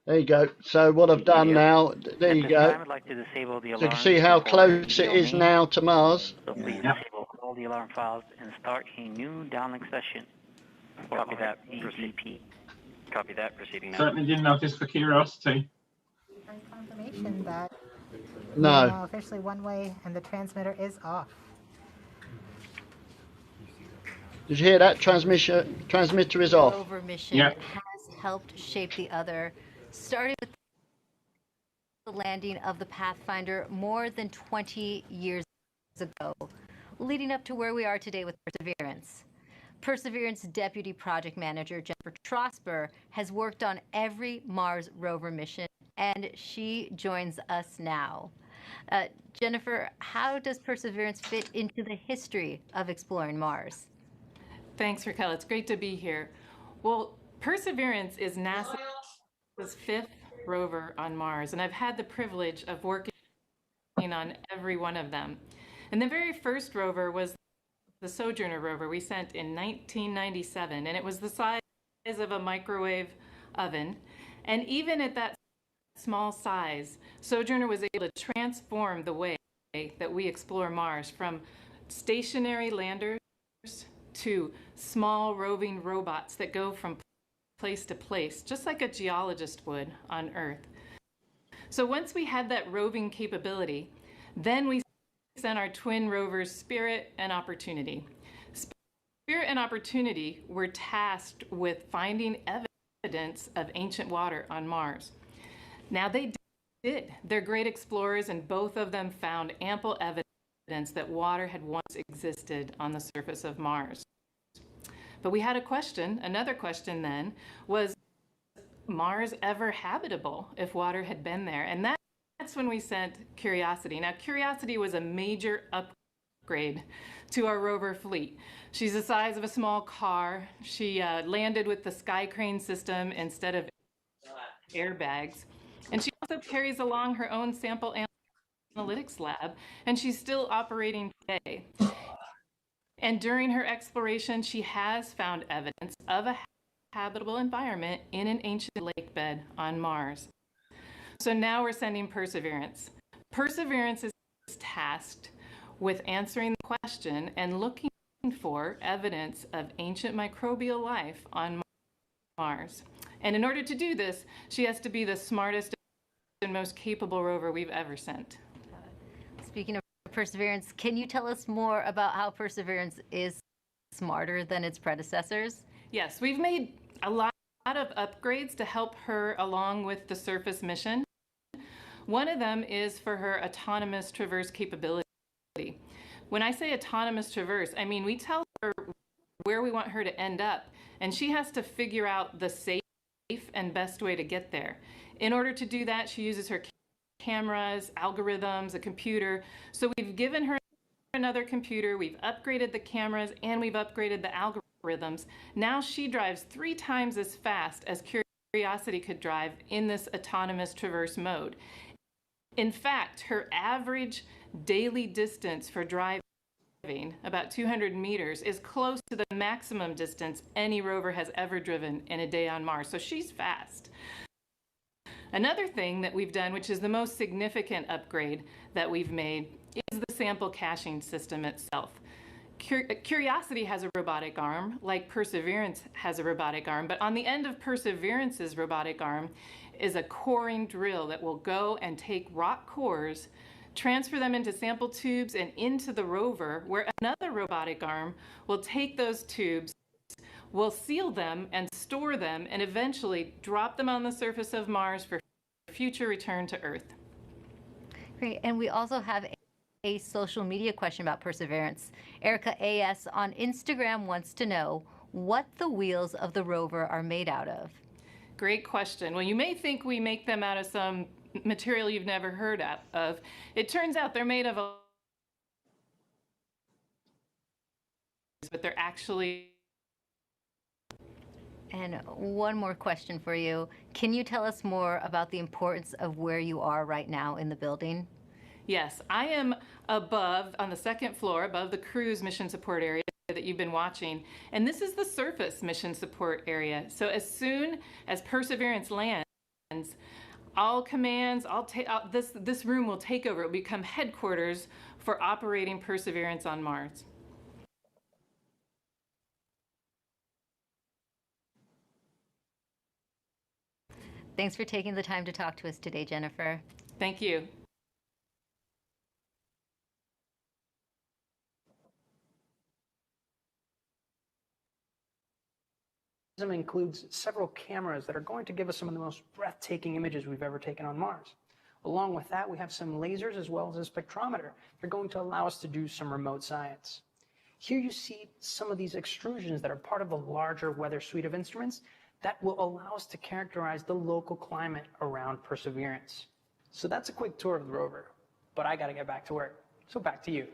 There you go. So what I've done now, there you go. I would like to disable the So alarm. you can see how close it is now to Mars. So please disable all the alarm files and start a new downlink session. Copy that, EGP. Copy that, proceeding now. Certainly didn't notice for Curiosity. Confirmation that No. we are now officially one way and the transmitter is off. Did you hear that? Transmitter is off. Rover mission has helped shape the other, starting with the landing of the Pathfinder more than 20 years ago, leading up to where we are today with Perseverance. Perseverance Deputy Project Manager Jennifer Trosper has worked on every Mars rover mission, and she joins us now. Jennifer, how does Perseverance fit into the history of exploring Mars? Thanks, Raquel. It's great to be here. Well, Perseverance is NASA's 5th rover on Mars, and I've had the privilege of working on every one of them. And the very first rover was the Sojourner rover we sent in 1997, and it was the size of a microwave oven. And even at that small size, Sojourner was able to transform the way that we explore Mars, from stationary landers to small roving robots that go from place to place, just like a geologist would on Earth. So once we had that roving capability, then we sent our twin rovers Spirit and Opportunity. Spirit and Opportunity were tasked with finding evidence of ancient water on Mars. Now they did. They're great explorers, and both of them found ample evidence that water had once existed on the surface of Mars. But we had a question. Another question then was, Mars ever habitable if water had been there? And that's when we sent Curiosity. Now, Curiosity was a major upgrade to our rover fleet. She's the size of a small car. She landed with the Sky Crane system instead of airbags. And she also carries along her own sample analytics lab, and she's still operating today. And during her exploration, she has found evidence of a habitable environment in an ancient lake bed on Mars. So now we're sending Perseverance. Perseverance is tasked with answering the question and looking for evidence of ancient microbial life on Mars. And in order to do this, she has to be the smartest and most capable rover we've ever sent. Speaking of Perseverance, can you tell us more about how Perseverance is smarter than its predecessors? Yes, we've made a lot of upgrades to help her along with the surface mission. One of them is for her autonomous traverse capability. When I say autonomous traverse, I mean we tell her where we want her to end up, and she has to figure out the safe and best way to get there. In order to do that, she uses her cameras, algorithms, a computer. So we've given her another computer, we've upgraded the cameras, and we've upgraded the algorithms. Now she drives 3 times as fast as Curiosity could drive in this autonomous traverse mode. In fact, her average daily distance for driving, about 200 meters, is close to the maximum distance any rover has ever driven in a day on Mars. So she's fast. Another thing that we've done, which is the most significant upgrade that we've made, is the sample caching system itself. Curiosity has a robotic arm, like Perseverance has a robotic arm, but on the end of Perseverance's robotic arm is a coring drill that will go and take rock cores, transfer them into sample tubes and into the rover, where another robotic arm will take those tubes, will seal them and store them, and eventually drop them on the surface of Mars for future return to Earth. Great, and we also have a social media question about Perseverance. Erica AS on Instagram wants to know what the wheels of the rover are made out of. Great question. Well, you may think we make them out of some material you've never heard of. It turns out they're made of but they're actually. And one more question for you. Can you tell us more about the importance of where you are right now in the building? Yes, I am above, on the 2nd floor, above the cruise mission support area that you've been watching. And this is the surface mission support area. So as soon as Perseverance lands, all commands, this room will take over. It will become headquarters for operating Perseverance on Mars. Thanks for taking the time to talk to us today, Jennifer. Thank you. includes several cameras that are going to give us some of the most breathtaking images we've ever taken on Mars. Along with that, we have some lasers as well as a spectrometer. They're going to allow us to do some remote science. Here you see some of these extrusions that are part of a larger weather suite of instruments that will allow us to characterize the local climate around Perseverance. So that's a quick tour of the rover, but I gotta get back to work. So back to you.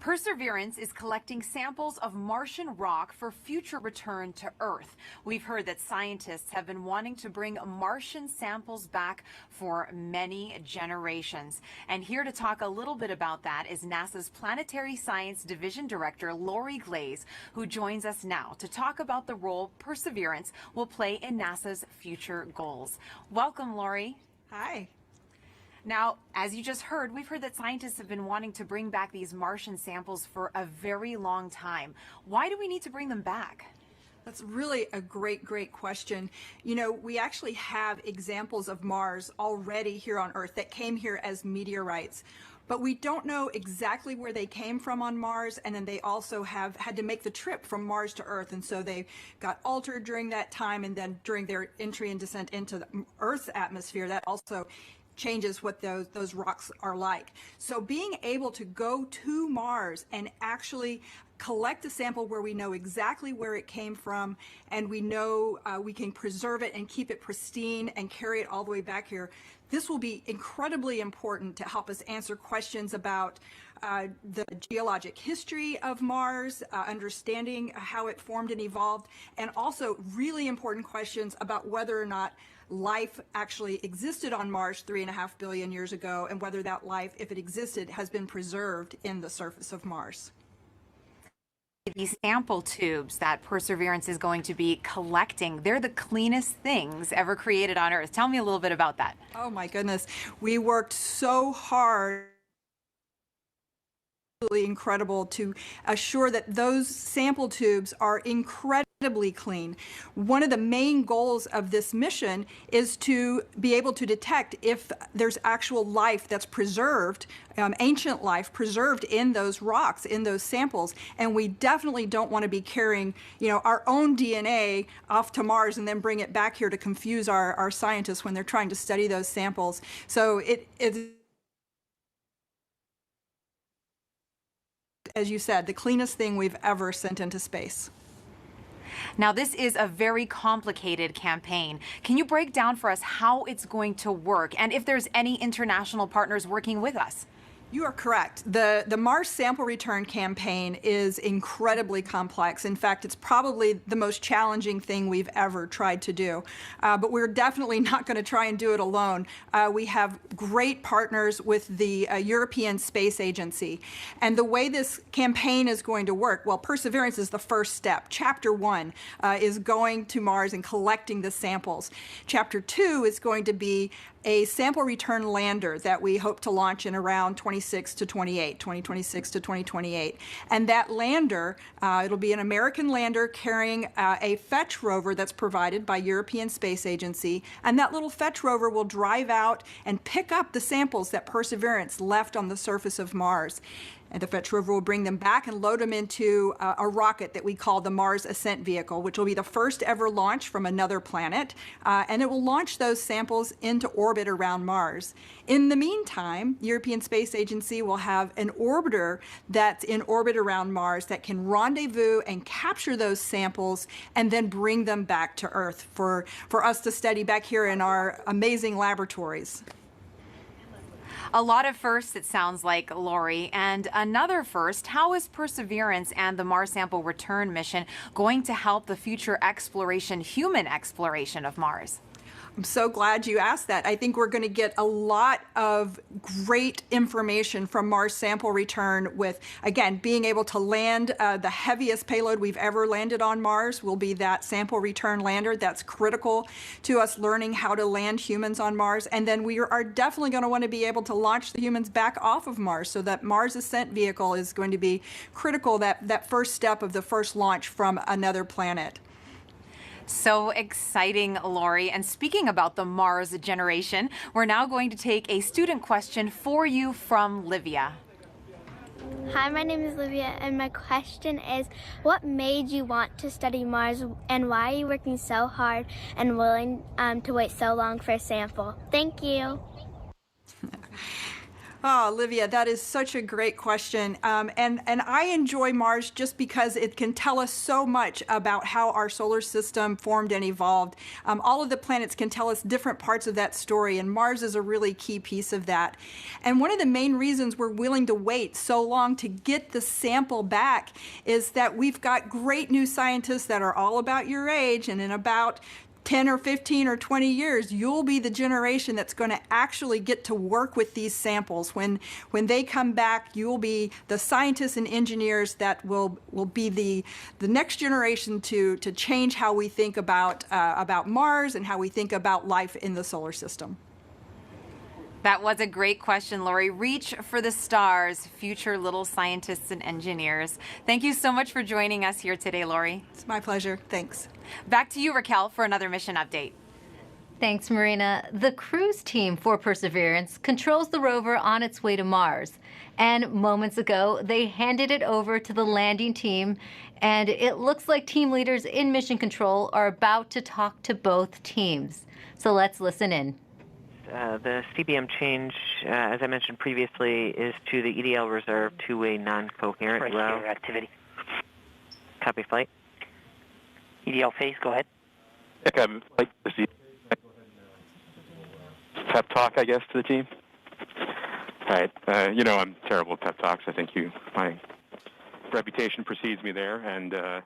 Perseverance is collecting samples of Martian rock for future return to Earth. We've heard that scientists have been wanting to bring Martian samples back for many generations. And here to talk a little bit about that is NASA's Planetary Science Division Director, Lori Glaze, who joins us now to talk about the role Perseverance will play in NASA's future goals. Welcome, Lori. Hi. Now, as you just heard, we've heard that scientists have been wanting to bring back these Martian samples for a very long time. Why do we need to bring them back? That's really a great question. You know, we actually have examples of Mars already here on Earth that came here as meteorites. But we don't know exactly where they came from on Mars, and then they also have had to make the trip from Mars to Earth, and so they got altered during that time, and then during their entry and descent into the Earth's atmosphere, that also changes what those rocks are like. So being able to go to Mars and actually collect a sample where we know exactly where it came from, and we know we can preserve it and keep it pristine and carry it all the way back here, this will be incredibly important to help us answer questions about the geologic history of Mars, understanding how it formed and evolved, and also really important questions about whether or not life actually existed on Mars 3.5 billion years ago, and whether that life, if it existed, has been preserved in the surface of Mars. These sample tubes that Perseverance is going to be collecting, they're the cleanest things ever created on Earth. Tell me a little bit about that. Oh my goodness. We worked so hard, absolutely incredible, to assure that those sample tubes are incredibly clean. One of the main goals of this mission is to be able to detect if there's actual life that's preserved, ancient life preserved in those rocks, in those samples. And we definitely don't want to be carrying, our own DNA off to Mars and then bring it back here to confuse our scientists when they're trying to study those samples. So it's, as you said, the cleanest thing we've ever sent into space. Now, this is a very complicated campaign. Can you break down for us how it's going to work, and if there's any international partners working with us? You are correct. The Mars sample return campaign is incredibly complex. In fact, it's probably the most challenging thing we've ever tried to do. But we're definitely not going to try and do it alone. We have great partners with the European Space Agency. And the way this campaign is going to work, well, Perseverance is the first step. Chapter 1 is going to Mars and collecting the samples. Chapter 2 is going to be a sample return lander that we hope to launch in around 2026 to 2028. And that lander, it'll be an American lander carrying a fetch rover that's provided by European Space Agency. And that little fetch rover will drive out and pick up the samples that Perseverance left on the surface of Mars. And the fetch rover will bring them back and load them into a rocket that we call the Mars Ascent Vehicle, which will be the first ever launch from another planet. And it will launch those samples into orbit around Mars. In the meantime, the European Space Agency will have an orbiter that's in orbit around Mars that can rendezvous and capture those samples and then bring them back to Earth for us to study back here in our amazing laboratories. A lot of firsts, it sounds like, Lori. And another first, how is Perseverance and the Mars sample return mission going to help the future exploration, human exploration of Mars? I'm so glad you asked that. I think we're going to get a lot of great information from Mars sample return with, again, being able to land the heaviest payload we've ever landed on Mars will be that sample return lander. That's critical to us learning how to land humans on Mars. And then we are definitely going to want to be able to launch the humans back off of Mars. So that Mars ascent vehicle is going to be critical, that first step of the first launch from another planet. So exciting, Lori. And speaking about the Mars generation, we're now going to take a student question for you from Livia. Hi, my name is Livia, and my question is, what made you want to study Mars, and why are you working so hard and willing to wait so long for a sample? Thank you. Oh, Olivia, that is such a great question. And I enjoy Mars just because it can tell us so much about how our solar system formed and evolved. All of the planets can tell us different parts of that story, and Mars is a really key piece of that. And one of the main reasons we're willing to wait so long to get the sample back is that we've got great new scientists that are all about your age, and in about 10 or 15 or 20 years, you'll be the generation that's going to actually get to work with these samples. When they come back, you'll be the scientists and engineers that will be the next generation to change how we think about Mars and how we think about life in the solar system. That was a great question, Lori. Reach for the stars, future little scientists and engineers. Thank you so much for joining us here today, Lori. It's my pleasure. Thanks. Back to you, Raquel, for another mission update. Thanks, Marina. The cruise team for Perseverance controls the rover on its way to Mars. And moments ago, they handed it over to the landing team. And it looks like team leaders in mission control are about to talk to both teams. So let's listen in. The CBM change, as I mentioned previously, is to the EDL reserve two-way non-coherent route. Activity. Copy flight. EDL phase, go ahead. Like to pep talk, I guess, to the team. All right. I'm terrible at pep talks. I think my reputation precedes me there. And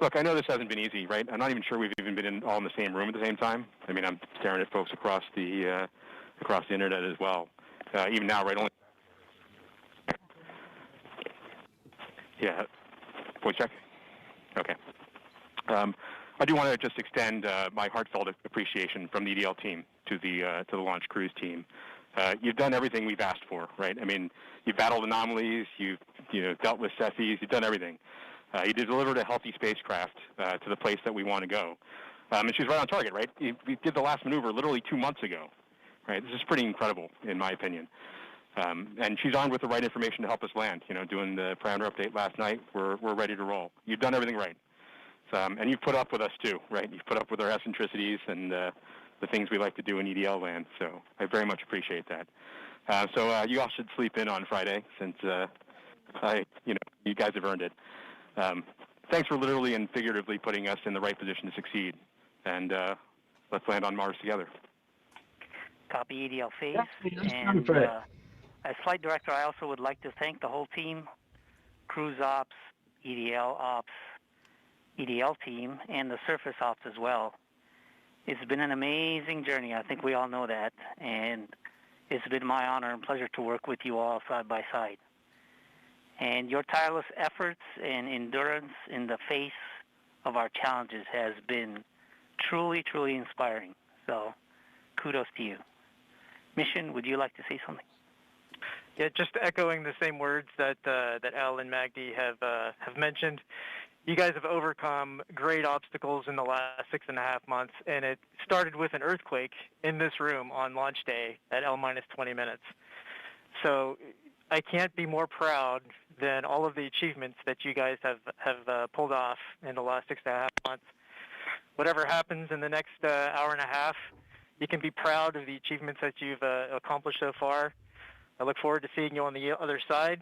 look, I know this hasn't been easy, right? I'm not even sure we've even been all in the same room at the same time. I mean, I'm staring at folks across the internet as well. Even now, right? Only. Yeah. Voice check. Okay. I do want to just extend my heartfelt appreciation from the EDL team to the launch cruise team. You've done everything we've asked for, right? I mean, you've battled anomalies, you've dealt with Cepheids, you've done everything. You delivered a healthy spacecraft to the place that we want to go, and she's right on target, right? We did the last maneuver literally 2 months ago, right? This is pretty incredible, in my opinion. And she's armed with the right information to help us land. Doing the parameter update last night, we're ready to roll. You've done everything right. And you've put up with us too, right? You've put up with our eccentricities and the things we like to do in EDL land. So I very much appreciate that. So you all should sleep in on Friday, since you guys have earned it. Thanks for literally and figuratively putting us in the right position to succeed. And let's land on Mars together. Copy EDL phase. And as flight director, I also would like to thank the whole team, cruise ops, EDL ops, EDL team, and the surface ops as well. It's been an amazing journey. I think we all know that. And it's been my honor and pleasure to work with you all side by side. And your tireless efforts and endurance in the face of our challenges has been truly, truly inspiring. So kudos to you. Mission, would you like to say something? Yeah, just echoing the same words that Al and Magdi have mentioned. You guys have overcome great obstacles in the last 6.5 months, and it started with an earthquake in this room on launch day at L-20 minutes. So I can't be more proud than all of the achievements that you guys have pulled off in the last 6.5 months. Whatever happens in the next hour and a half, you can be proud of the achievements that you've accomplished so far. I look forward to seeing you on the other side.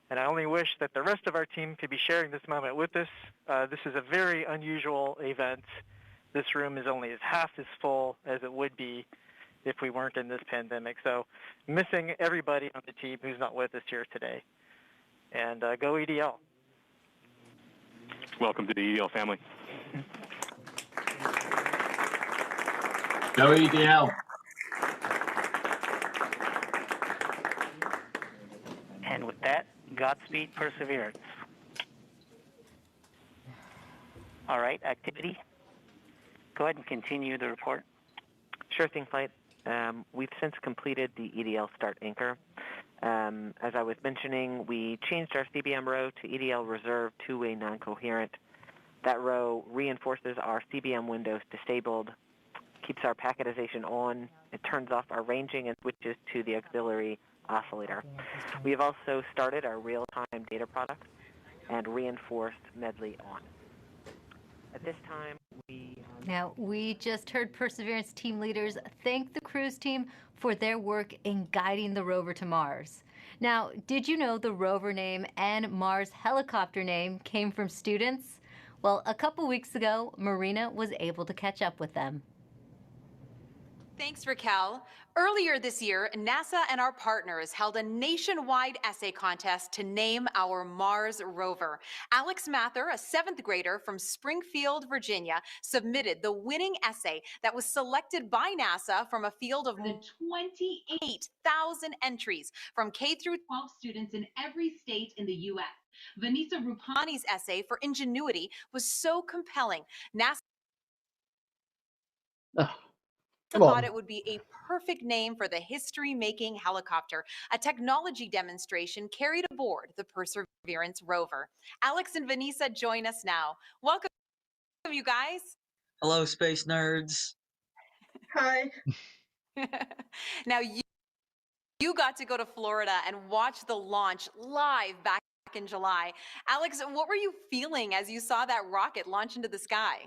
And I only wish that the rest of our team could be sharing this moment with us. This is a very unusual event. This room is only half as full as it would be if we weren't in this pandemic. So missing everybody on the team who's not with us here today. And go EDL. Welcome to the EDL family. Go EDL. And with that, Godspeed Perseverance. All right, activity. Go ahead and continue the report. Sure thing, Flight. We've since completed the EDL Start Anchor. As I was mentioning, we changed our CBM row to EDL Reserve two-way non-coherent. That row reinforces our CBM windows disabled, keeps our packetization on, it turns off our ranging and switches to the auxiliary oscillator. We have also started our real-time data product and reinforced Medley on. At this time, Now, we just heard Perseverance team leaders thank the cruise team for their work in guiding the rover to Mars. Now, did you know the rover name and Mars helicopter name came from students? Well, a couple weeks ago, Marina was able to catch up with them. Thanks, Raquel. Earlier this year, NASA and our partners held a nationwide essay contest to name our Mars rover. Alex Mather, a 7th grader from Springfield, Virginia, submitted the winning essay that was selected by NASA from a field of more than 28,000 entries from K through 12 students in every state in the U.S. Vanessa Rupani's essay for Ingenuity was so compelling, NASA thought it would be a perfect name for the history-making helicopter, a technology demonstration carried aboard the Perseverance rover. Alex and Vanessa join us now. Welcome, you guys. Hello, space nerds. Hi. Now, you got to go to Florida and watch the launch live back in July. Alex, what were you feeling as you saw that rocket launch into the sky?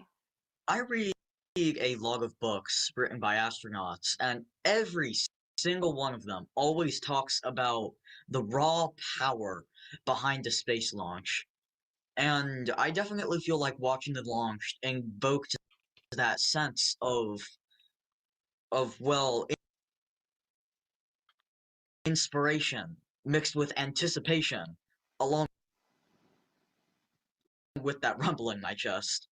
I read a log of books written by astronauts, and every single one of them always talks about the raw power behind a space launch. And I definitely feel like watching the launch invoked that sense of well, inspiration mixed with anticipation, along with that rumble in my chest.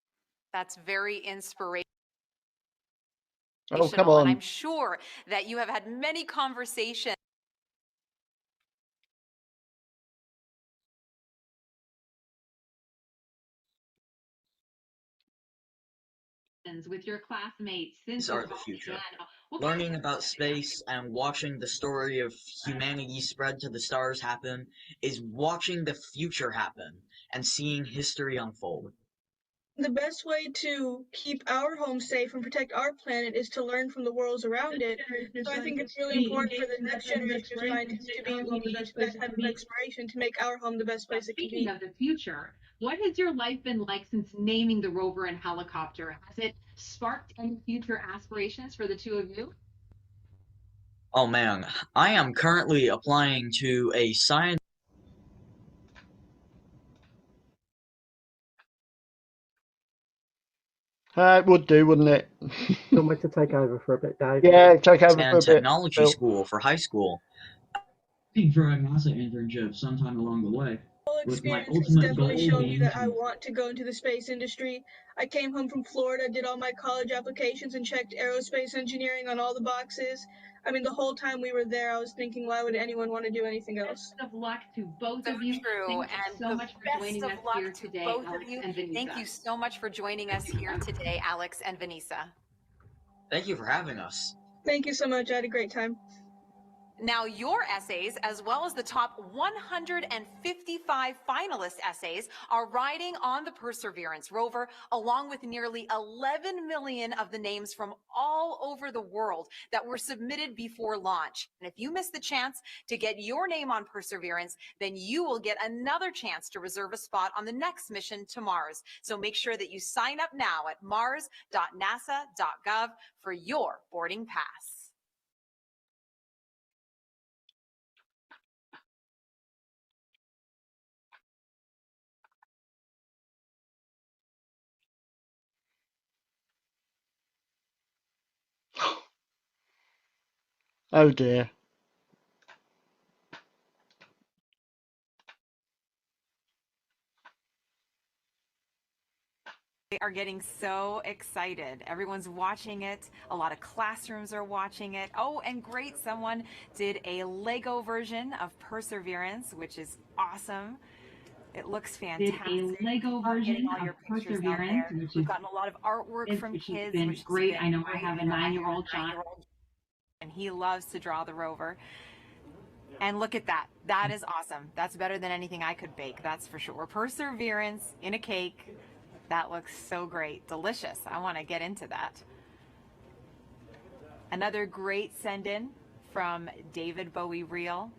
That's very inspirational. Oh, come on. And I'm sure that you have had many conversations with your classmates since These are the future. Learning about space and watching the story of humanity spread to the stars happen is watching the future happen and seeing history unfold. The best way to keep our home safe and protect our planet is to learn from the worlds around it. So I think it's really important for the next generation of scientists to be able to use that type of exploration to make our home the best place it can be. Speaking of the future, what has your life been like since naming the rover and helicopter? Has it sparked any future aspirations for the two of you? Oh man, I am currently applying to a science It would do, wouldn't it? You want me to take over for a bit, Dave? Yeah, take over and for a bit. technology Phil. school for high school. Looking for a NASA internship sometime along the way. Whole With my experience has ultimate goal definitely shown me being that I to want to go into the space industry. I came home from Florida, did all my college applications, and checked aerospace engineering on all the boxes. I mean, the whole time we were there, I was thinking, why would anyone want to do anything else? Best of luck to both of you. True, Thank you so much for joining us here today, Alex and Vanessa. Thank you so much for joining us here today, Alex and Vanessa. Thank you for having us. Thank you so much. I had a great time. Now, your essays, as well as the top 155 finalist essays, are riding on the Perseverance rover, along with nearly 11 million of the names from all over the world that were submitted before launch. And if you miss the chance to get your name on Perseverance, then you will get another chance to reserve a spot on the next mission to Mars. So make sure that you sign up now at mars.nasa.gov for your boarding pass. Oh dear. are getting so excited. Everyone's watching it. A lot of classrooms are watching it. Oh, and great, someone did a Lego version of Perseverance, which is awesome. It looks fantastic. Did a Lego version of Perseverance, which We've gotten a lot of artwork from which has kids, been which has great. been I know I great. have a 9-year-old child. And he loves to draw the rover. And look at that. That is awesome. That's better than anything I could bake, that's for sure. Perseverance in a cake. That looks so great. Delicious. I want to get into that. Another great send-in from David Bowie Reel.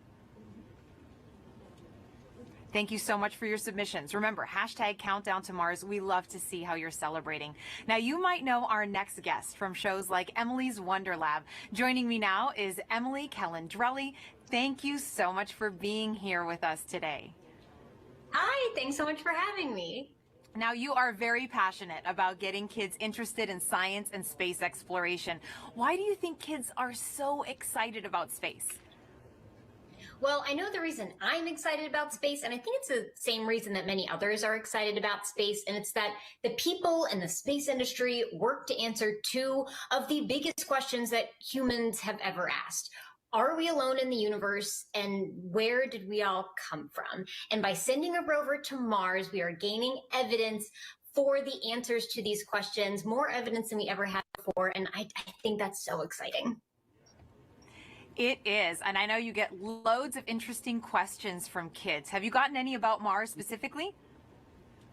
Thank you so much for your submissions. Remember, hashtag Countdown to Mars. We love to see how you're celebrating. Now, you might know our next guest from shows like Emily's Wonder Lab. Joining me now is Emily Calandrelli. Thank you so much for being here with us today. Hi, thanks so much for having me. Now, you are very passionate about getting kids interested in science and space exploration. Why do you think kids are so excited about space? Well, I know the reason I'm excited about space, and I think it's the same reason that many others are excited about space, and it's that the people in the space industry work to answer two of the biggest questions that humans have ever asked. Are we alone in the universe, and where did we all come from? And by sending a rover to Mars, we are gaining evidence for the answers to these questions, more evidence than we ever had before, and I think that's so exciting. It is, and I know you get loads of interesting questions from kids. Have you gotten any about Mars specifically?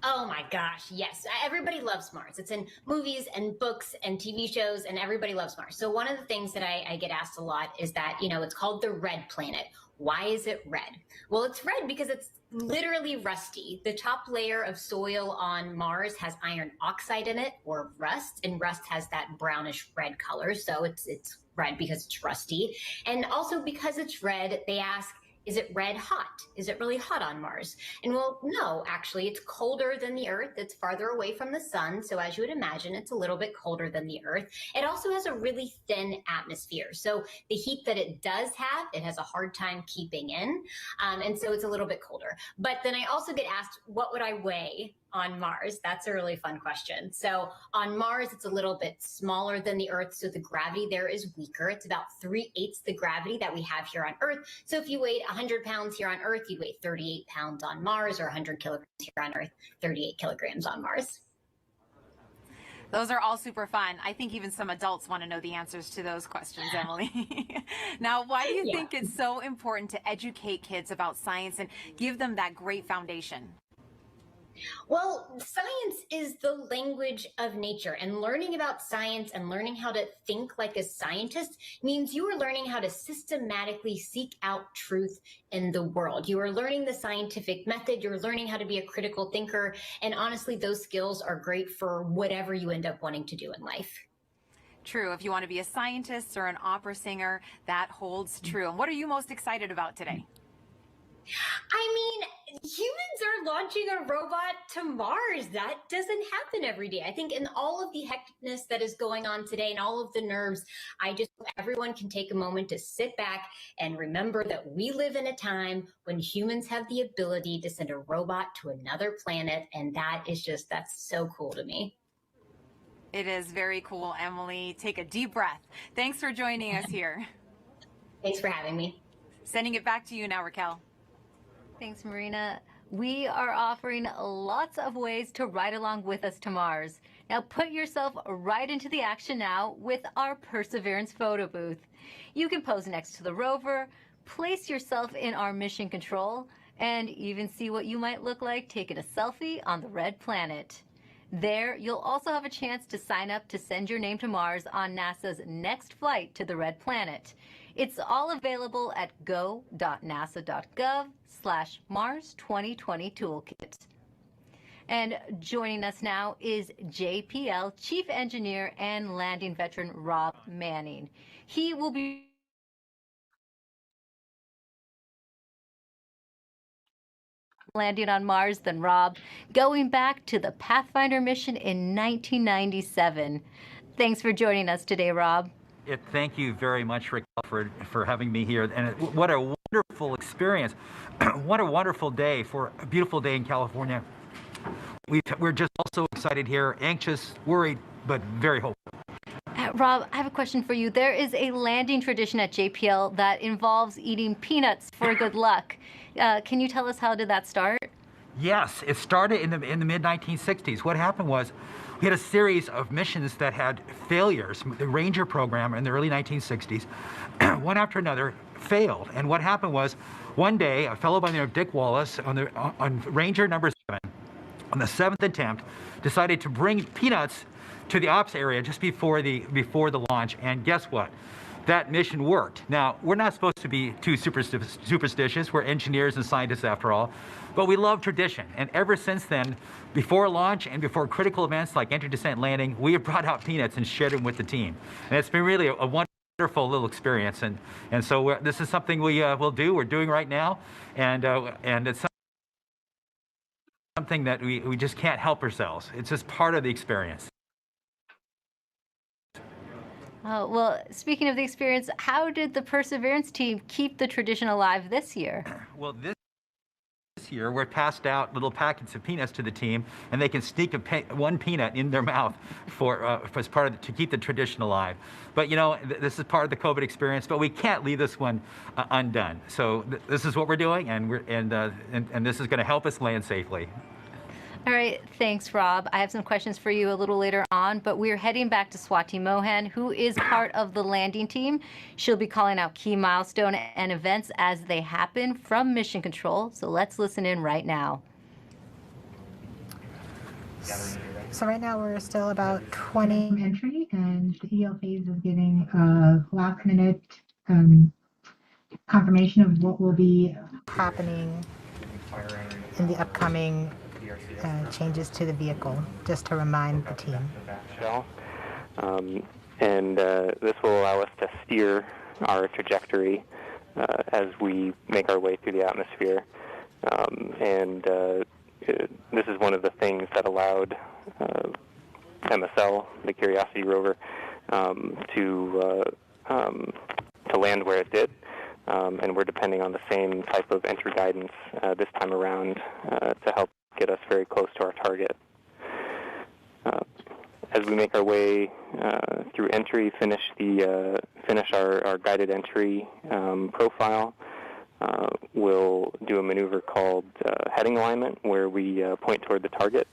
Oh my gosh, yes. Everybody loves Mars. It's in movies and books and TV shows, and everybody loves Mars. So one of the things that I get asked a lot is that, you know, it's called the red planet. Why is it red? Well, it's red because it's literally rusty. The top layer of soil on Mars has iron oxide in it, or rust, and rust has that brownish red color. So it's red because it's rusty. And also because it's red, they ask, is it red hot? Is it really hot on Mars? And well, no, actually, it's colder than the Earth. It's farther away from the sun. So as you would imagine, it's a little bit colder than the Earth. It also has a really thin atmosphere. So the heat that it does have, it has a hard time keeping in. And so it's a little bit colder. But then I also get asked, what would I weigh on Mars? That's a really fun question. So on Mars, it's a little bit smaller than the Earth, so the gravity there is weaker. It's about 3/8 the gravity that we have here on Earth. So if you weighed 100 pounds here on Earth, you weigh 38 pounds on Mars, or 100 kilograms here on Earth, 38 kilograms on Mars. Those are all super fun. I think even some adults want to know the answers to those questions, Emily. Now, why do you think it's so important to educate kids about science and give them that great foundation? Well, science is the language of nature, and learning about science and learning how to think like a scientist means you are learning how to systematically seek out truth in the world. You are learning the scientific method, you're learning how to be a critical thinker, and honestly, those skills are great for whatever you end up wanting to do in life. True. If you want to be a scientist or an opera singer, that holds true. And what are you most excited about today? I mean, humans are launching a robot to Mars. That doesn't happen every day. I think in all of the hecticness that is going on today and all of the nerves, I just hope everyone can take a moment to sit back and remember that we live in a time when humans have the ability to send a robot to another planet. And that's so cool to me. It is very cool, Emily. Take a deep breath. Thanks for joining us here. Thanks for having me. Sending it back to you now, Raquel. Thanks, Marina. We are offering lots of ways to ride along with us to Mars. Now put yourself right into the action now with our Perseverance photo booth. You can pose next to the rover, place yourself in our mission control, and even see what you might look like taking a selfie on the red planet. There, you'll also have a chance to sign up to send your name to Mars on NASA's next flight to the red planet. It's all available at go.nasa.gov/Mars 2020 Toolkit. And joining us now is JPL Chief Engineer and Landing Veteran Rob Manning. He will be landing on Mars than Rob, going back to the Pathfinder mission in 1997. Thanks for joining us today, Rob. Thank you very much, Raquel, for having me here. And what a wonderful experience. What a wonderful day for a beautiful day in California. we're just also excited here, anxious, worried, but very hopeful. Rob, I have a question for you. There is a landing tradition at JPL that involves eating peanuts for good luck. Can you tell us how did that start? Yes, it started in the mid-1960s. What happened was we had a series of missions that had failures. The Ranger program in the early 1960s, one after another, failed. And what happened was one day, a fellow by the name of Dick Wallace on Ranger number 7, on the 7th attempt, decided to bring peanuts to the ops area just before the launch, and guess what? That mission worked. Now, we're not supposed to be too superstitious. We're engineers and scientists after all, but we love tradition. And ever since then, before launch and before critical events like entry, descent, landing, we have brought out peanuts and shared them with the team. And it's been really a wonderful little experience. And so this is something we'll do. We're doing right now, and it's something that we just can't help ourselves. It's just part of the experience. Well, speaking of the experience, how did the Perseverance team keep the tradition alive this year? Well, this year we're passed out little packets of peanuts to the team, and they can sneak one peanut in their mouth as part of to keep the tradition alive. But you know, this is part of the COVID experience, but we can't leave this one undone. So this is what we're doing, and this is going to help us land safely. All right, thanks, Rob. I have some questions for you a little later on, but we're heading back to Swati Mohan, who is part of the landing team. She'll be calling out key milestone and events as they happen from Mission Control. So let's listen in right now. So right now we're still about 20 entry, and the EL phase is getting last-minute confirmation of what will be happening in the upcoming changes to the vehicle, just to remind the team. This will allow us to steer our trajectory as we make our way through the atmosphere. This is one of the things that allowed MSL, the Curiosity rover, to land where it did. And we're depending on the same type of entry guidance this time around to help get us very close to our target. As we make our way through entry, finish our guided entry profile, we'll do a maneuver called heading alignment, where we point toward the target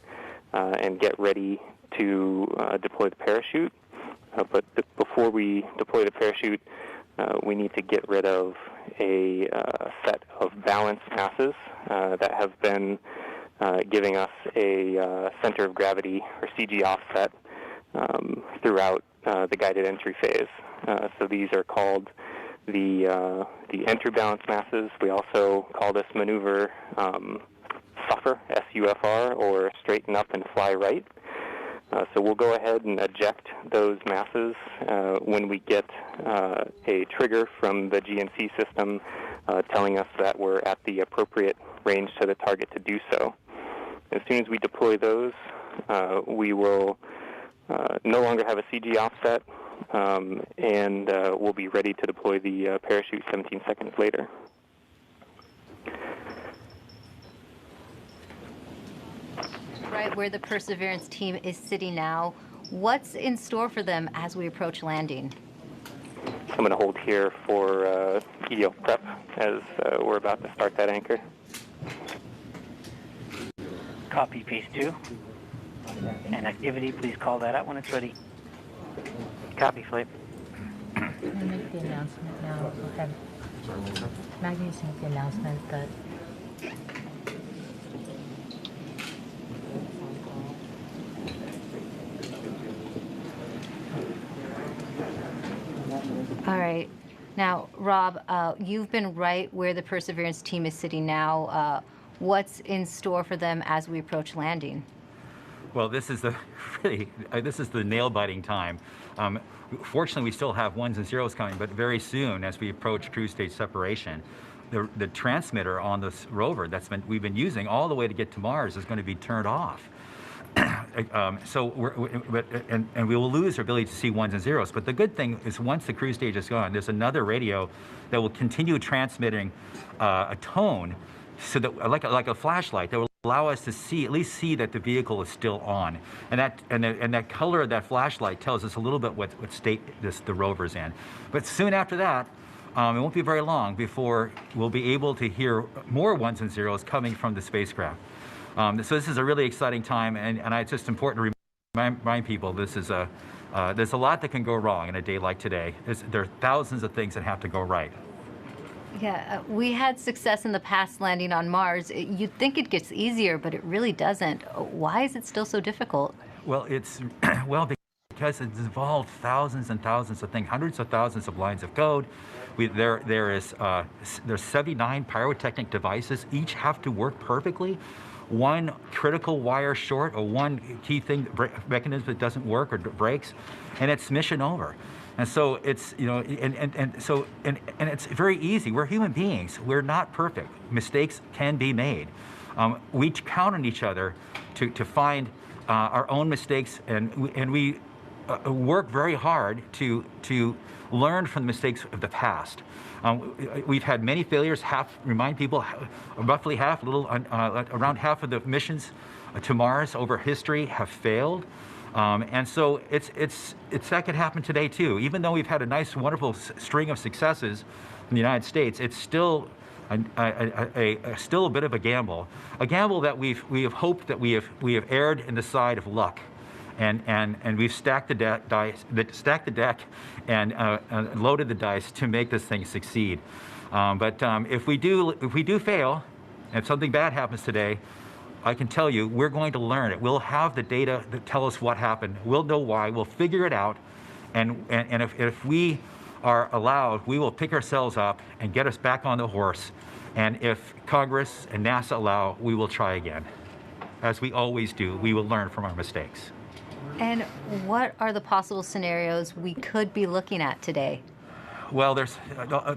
and get ready to deploy the parachute. But before we deploy the parachute, we need to get rid of a set of balance masses that have been giving us a center of gravity, or CG offset, throughout the guided entry phase. So these are called the entry balance masses. We also call this maneuver SUFR, S-U-F-R, or straighten up and fly right. So we'll go ahead and eject those masses when we get a trigger from the GNC system telling us that we're at the appropriate range to the target to do so. As soon as we deploy those, we will no longer have a CG offset, and we'll be ready to deploy the parachute 17 seconds later. Right where the Perseverance team is sitting now, what's in store for them as we approach landing? I'm going to hold here for EDO prep as we're about to start that anchor. Copy, phase 2. And activity, please call that out when it's ready. Copy, flight. I'm going to make the announcement now. Okay. Maggie is make the announcement that All right. Now, Rob, you've been right where the Perseverance team is sitting now. What's in store for them as we approach landing? Well, this is the nail-biting time. Fortunately, we still have ones and zeros coming, but very soon, as we approach cruise stage separation, the transmitter on this rover we've been using all the way to get to Mars is going to be turned off. So we will lose our ability to see ones and zeros. But the good thing is, once the cruise stage is gone, there's another radio that will continue transmitting a tone, so that like a flashlight that will allow us to see, at least see that the vehicle is still on. And that color of that flashlight tells us a little bit what state the rover's in. But soon after that, it won't be very long before we'll be able to hear more ones and zeros coming from the spacecraft. So this is a really exciting time, and it's just important to remind people this is there's a lot that can go wrong in a day like today. There are thousands of things that have to go right. Yeah, we had success in the past landing on Mars. You'd think it gets easier, but it really doesn't. Why is it still so difficult? Well, it's because it's involved thousands and thousands of things, hundreds of thousands of lines of code. There's 79 pyrotechnic devices. Each have to work perfectly. One critical wire short or one key thing mechanism that doesn't work or breaks, and it's mission over. And so it's, you know, and it's very easy. We're human beings. We're not perfect. Mistakes can be made. We count on each other to find our own mistakes, and we work very hard to learn from the mistakes of the past. We've had many failures. Remind people, roughly half, around half of the missions to Mars over history have failed. And so that could happen today too. Even though we've had a nice, wonderful string of successes in the United States, it's still still a bit of a gamble that we have hoped that we have erred in the side of luck, and we've stacked the deck and loaded the dice to make this thing succeed. But if we do fail, if something bad happens today, I can tell you, we're going to learn it. We'll have the data that tell us what happened. We'll know why. We'll figure it out. And if we are allowed, we will pick ourselves up and get us back on the horse. And if Congress and NASA allow, we will try again. As we always do, we will learn from our mistakes. And what are the possible scenarios we could be looking at today? Well, there's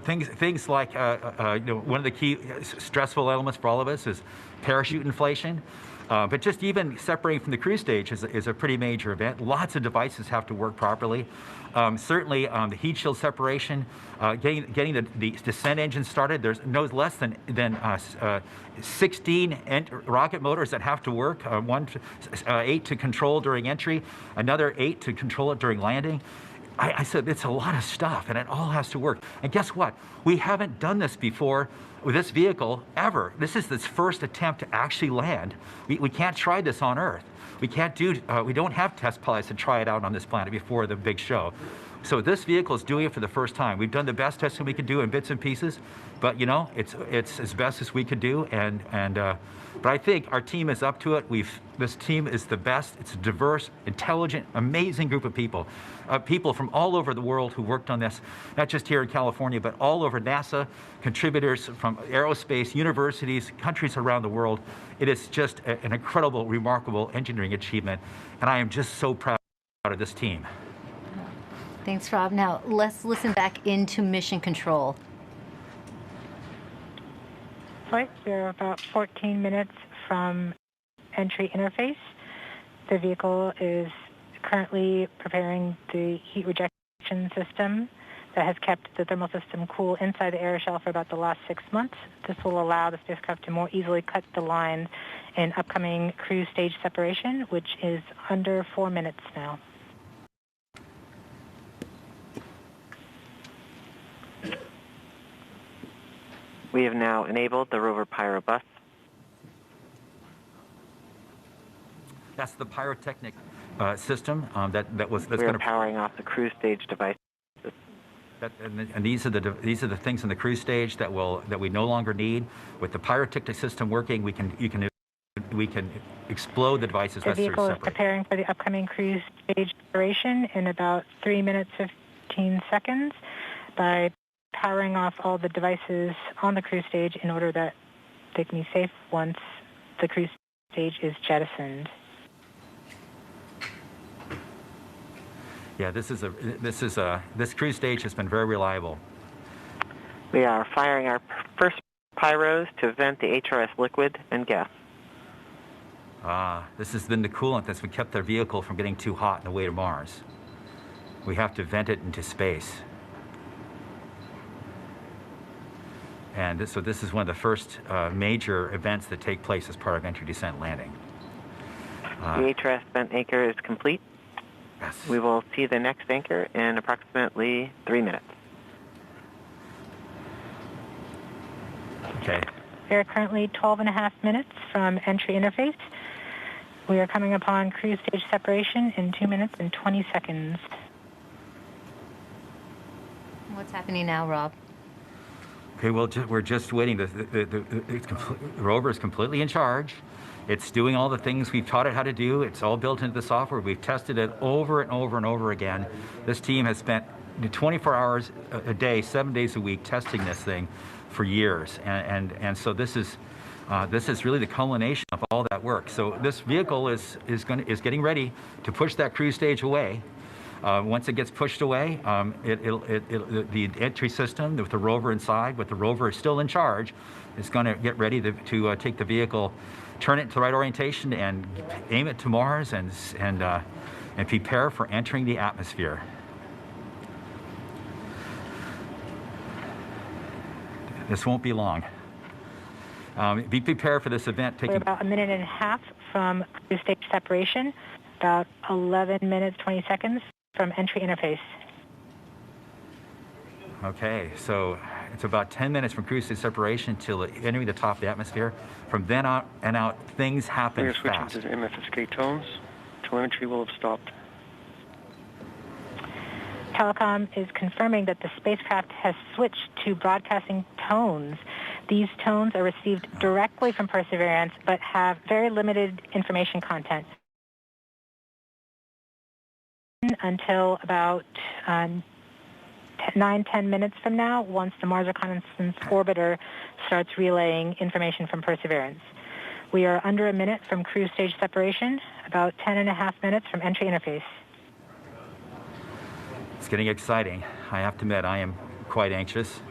things like one of the key stressful elements for all of us is parachute inflation. But just even separating from the cruise stage is a pretty major event. Lots of devices have to work properly. Certainly, the heat shield separation, getting the descent engine started. There's no less than 16 rocket motors that have to work. 8 to control during entry, another 8 to control it during landing. I said, it's a lot of stuff, and it all has to work. And guess what? We haven't done this before with this vehicle ever. This is its first attempt to actually land. We can't try this on Earth. We don't have test pilots to try it out on this planet before the big show. So this vehicle is doing it for the first time. We've done the best testing we could do in bits and pieces, but you know, it's as best as we could do. But I think our team is up to it. This team is the best. It's a diverse, intelligent, amazing group of people. People from all over the world who worked on this, not just here in California, but all over NASA, contributors from aerospace, universities, countries around the world. It is just an incredible, remarkable engineering achievement, and I am just so proud of this team. Thanks, Rob. Now, let's listen back into mission control. Flight, we're about 14 minutes from entry interface. The vehicle is currently preparing the heat rejection system that has kept the thermal system cool inside the air shell for about the last 6 months. This will allow the spacecraft to more easily cut the line in upcoming cruise stage separation, which is under 4 minutes now. We have now enabled the rover pyro bus. That's the pyrotechnic system that's we are powering off the cruise stage device. And these are the things in the cruise stage that we no longer need. With the pyrotechnic system working, we can explode the devices The necessary to vehicle is separate. preparing for the upcoming cruise stage separation in about 3 minutes 15 seconds by powering off all the devices on the cruise stage in order that they can be safe once the cruise stage is jettisoned. Yeah, this cruise stage has been very reliable. We are firing our first pyros to vent the HRS liquid and gas. This has been the coolant that's kept their vehicle from getting too hot on the way to Mars. We have to vent it into space. And so this is one of the first major events that take place as part of entry, descent, landing. The HRS vent anchor is complete. Yes. We will see the next anchor in approximately 3 minutes. Okay. We are currently 12.5 minutes from entry interface. We are coming upon cruise stage separation in 2 minutes and 20 seconds. What's happening now, Rob? Okay, well, we're just waiting. The rover is completely in charge. It's doing all the things we've taught it how to do. It's all built into the software. We've tested it over and over and over again. This team has spent 24 hours a day, 7 days a week, testing this thing for years. And so this is really the culmination of all that work. So this vehicle is getting ready to push that cruise stage away. Once it gets pushed away, the entry system with the rover inside, with the rover still in charge, is going to get ready to take the vehicle, turn it to the right orientation, and aim it to Mars, and prepare for entering the atmosphere. This won't be long. Be prepared for this event taking. We're about 1.5 minutes from cruise stage separation, about 11 minutes 20 seconds from entry interface. Okay, so it's about 10 minutes from cruise stage separation till entering the top of the atmosphere. From then on and out, things happen We are fast. switching to MFSK tones. Telemetry will have stopped. Telecom is confirming that the spacecraft has switched to broadcasting tones. These tones are received directly from Perseverance, but have very limited information content. Until about 9-10 minutes from now, once the Mars Reconnaissance Orbiter starts relaying information from Perseverance. We are under 1 minute from cruise stage separation, about 10.5 minutes from entry interface. It's getting exciting. I have to admit, I am quite anxious,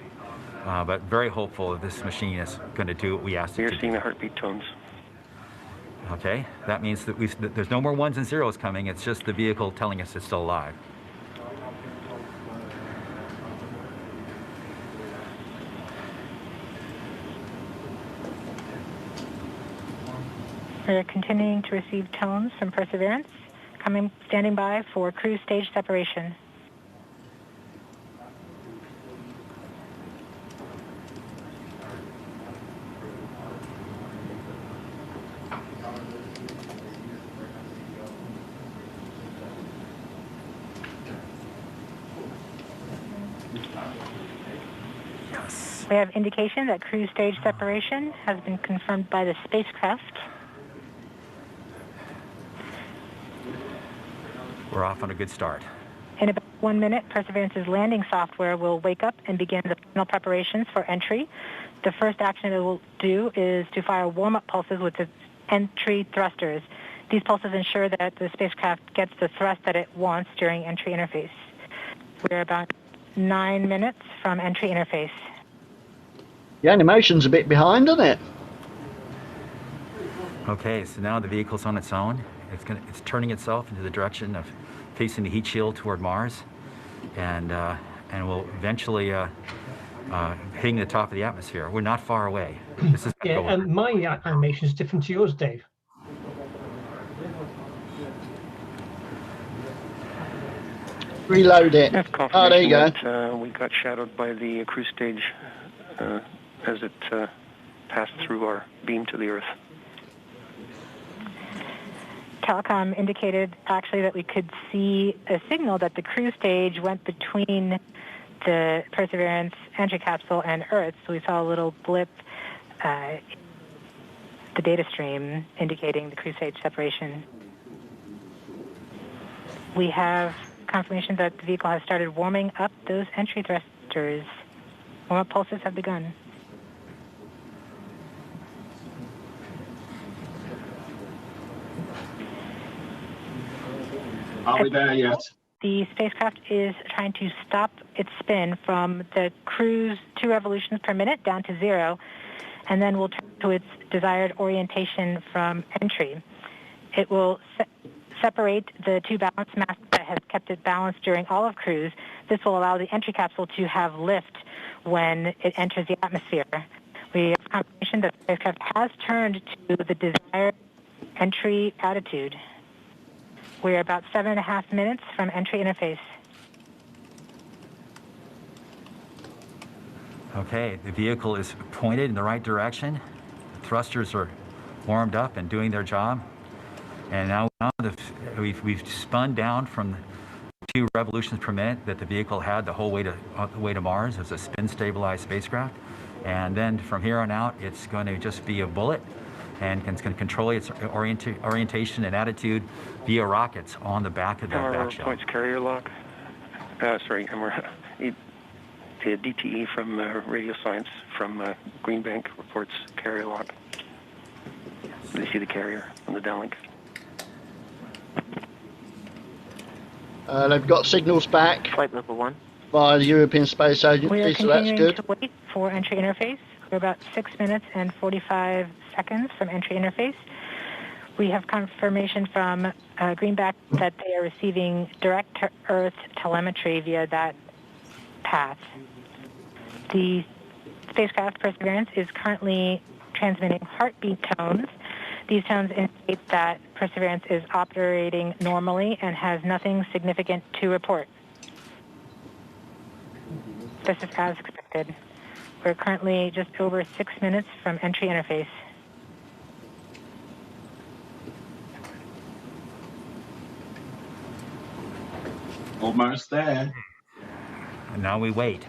but very hopeful that this machine is going to do what we asked it to do. We are seeing the heartbeat tones. Okay, that means that there's no more ones and zeros coming. It's just the vehicle telling us it's still alive. We're continuing to receive tones from Perseverance, standing by for cruise stage separation. We have indication that cruise stage separation has been confirmed by the spacecraft. We're off on a good start. In about 1 minute, Perseverance's landing software will wake up and begin the final preparations for entry. The first action it will do is to fire warm-up pulses with its entry thrusters. These pulses ensure that the spacecraft gets the thrust that it wants during entry interface. We're about 9 minutes from entry interface. The animation's a bit behind, isn't it? Okay, so now the vehicle's on its own. It's turning itself into the direction of facing the heat shield toward Mars, and will eventually hitting the top of the atmosphere. We're not far away. This is and my animation is different to yours, Dave. Reload it. Oh, there you go. That, we got shadowed by the cruise stage as it passed through our beam to the Earth. Telecom indicated actually that we could see a signal that the cruise stage went between the Perseverance entry capsule and Earth. So we saw a little blip, the data stream indicating the cruise stage separation. We have confirmation that the vehicle has started warming up those entry thrusters. Warm-up pulses have begun. Are we there yet? The spacecraft is trying to stop its spin from the cruise 2 revolutions per minute down to 0, and then will turn to its desired orientation from entry. It will separate the 2 balance masses that has kept it balanced during all of cruise. This will allow the entry capsule to have lift when it enters the atmosphere. We have confirmation that the spacecraft has turned to the desired entry attitude. We're about 7.5 minutes from entry interface. Okay, the vehicle is pointed in the right direction. The thrusters are warmed up and doing their job. And now we've spun down from 2 revolutions per minute that the vehicle had the whole way to Mars. It's a spin-stabilized spacecraft. And then from here on out, it's going to just be a bullet and it's going to control its orientation and attitude via rockets on the back of that back shell. Points carrier lock. The DTE from Radio Science from Green Bank reports carrier lock. They see the carrier on the downlink. They've got signals back. Flight level 1. By the European Space Agency, We are so that's continuing good. to wait for entry interface. We're about 6 minutes and 45 seconds from entry interface. We have confirmation from Greenback that they are receiving direct-to-Earth telemetry via that path. The spacecraft Perseverance is currently transmitting heartbeat tones. These tones indicate that Perseverance is operating normally and has nothing significant to report. This is as expected. We're currently just over 6 minutes from entry interface. Almost there. And now we wait.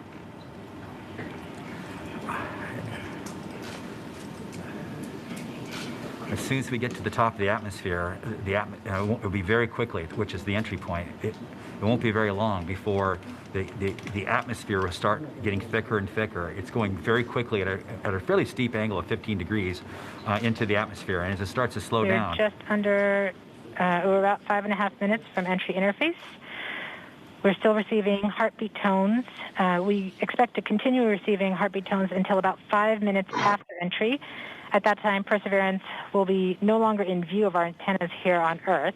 As soon as we get to the top of the atmosphere, it will be very quickly, which is the entry point. It won't be very long before the atmosphere will start getting thicker and thicker. It's going very quickly at a fairly steep angle of 15 degrees into the atmosphere. And as it starts to slow down. We're just under, we're about 5.5 minutes from entry interface. We're still receiving heartbeat tones. We expect to continue receiving heartbeat tones until about 5 minutes after entry. At that time, Perseverance will be no longer in view of our antennas here on Earth.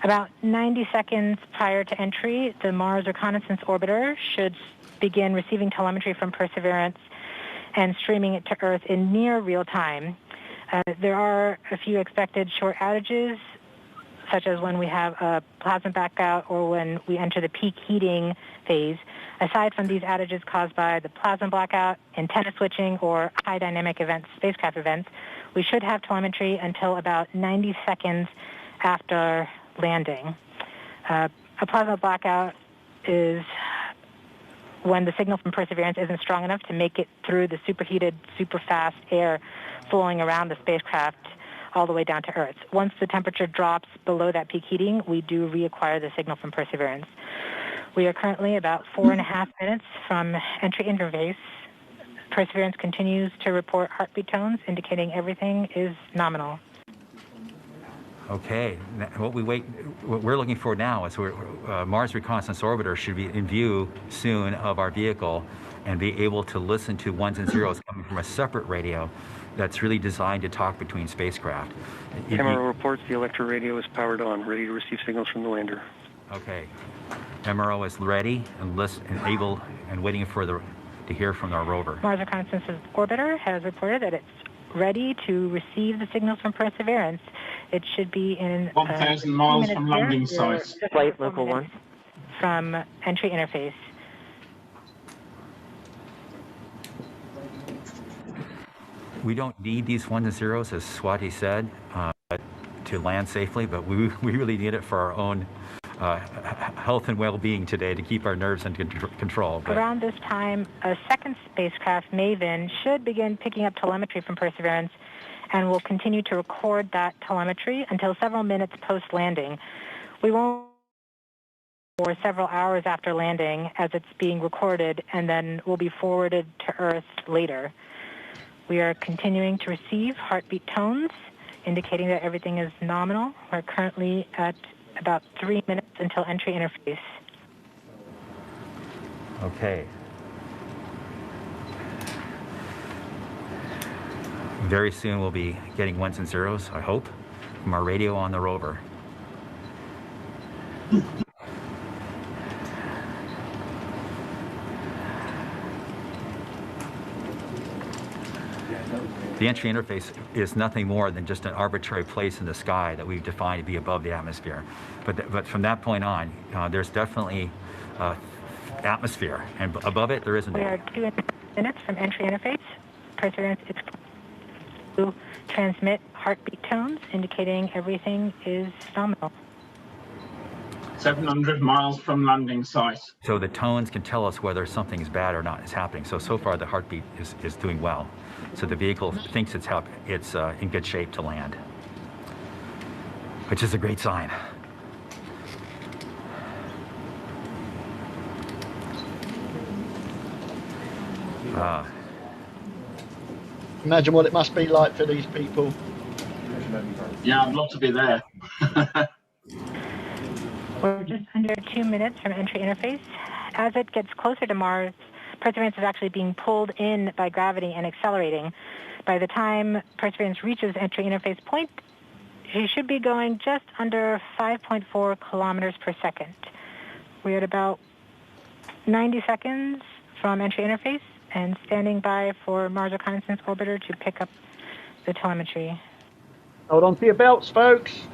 About 90 seconds prior to entry, the Mars Reconnaissance Orbiter should begin receiving telemetry from Perseverance and streaming it to Earth in near real time. There are a few expected short outages, such as when we have a plasma blackout or when we enter the peak heating phase. Aside from these outages caused by the plasma blackout, antenna switching, or high dynamic events, spacecraft events, we should have telemetry until about 90 seconds after landing. A plasma blackout is when the signal from Perseverance isn't strong enough to make it through the superheated, super fast air flowing around the spacecraft all the way down to Earth. Once the temperature drops below that peak heating, we do reacquire the signal from Perseverance. We are currently about 4.5 minutes from entry interface. Perseverance continues to report heartbeat tones, indicating everything is nominal. Okay, what we're looking for now is Mars Reconnaissance Orbiter should be in view soon of our vehicle and be able to listen to ones and zeros coming from a separate radio that's really designed to talk between spacecraft. MRO reports the electro radio is powered on, ready to receive signals from the lander. Okay, MRO is ready and able and waiting to hear from our rover. Mars Reconnaissance Orbiter has reported that it's ready to receive the signals from Perseverance. It should be in 1,000 miles from landing site. Flight level 1. From entry interface. We don't need these ones and zeros, as Swati said, to land safely, but we really need it for our own health and well-being today to keep our nerves under control. But around this time, a second spacecraft, Maven, should begin picking up telemetry from Perseverance and will continue to record that telemetry until several minutes post-landing. We won't for several hours after landing as it's being recorded and then will be forwarded to Earth later. We are continuing to receive heartbeat tones, indicating that everything is nominal. We're currently at about 3 minutes until entry interface. Okay. Very soon we'll be getting ones and zeros, I hope, from our radio on the rover. The entry interface is nothing more than just an arbitrary place in the sky that we've defined to be above the atmosphere. But from that point on, there's definitely atmosphere, and above it there isn't. We are 2 minutes from entry interface. Perseverance is to transmit heartbeat tones, indicating everything is nominal. 700 miles from landing site. So the tones can tell us whether something's bad or not is happening. So far the heartbeat is doing well. So the vehicle thinks it's in good shape to land, which is a great sign. Imagine what it must be like for these people. Yeah, I'd love to be there. We're just under 2 minutes from entry interface. As it gets closer to Mars, Perseverance is actually being pulled in by gravity and accelerating. By the time Perseverance reaches entry interface point, she should be going just under 5.4 kilometers per second. We're at about 90 seconds from entry interface and standing by for Mars Reconnaissance Orbiter to pick up the telemetry. Hold on to your belts, folks.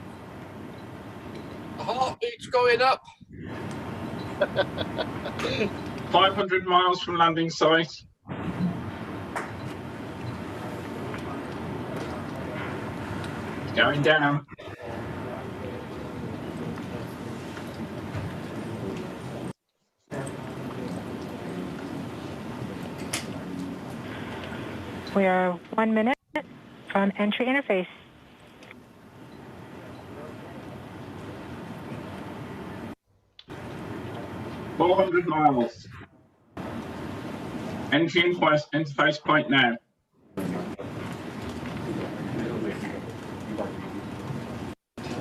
The heartbeat's going up. 500 miles from landing site. It's going down. We are 1 minute from entry interface. $400 miles. Entry interface point now.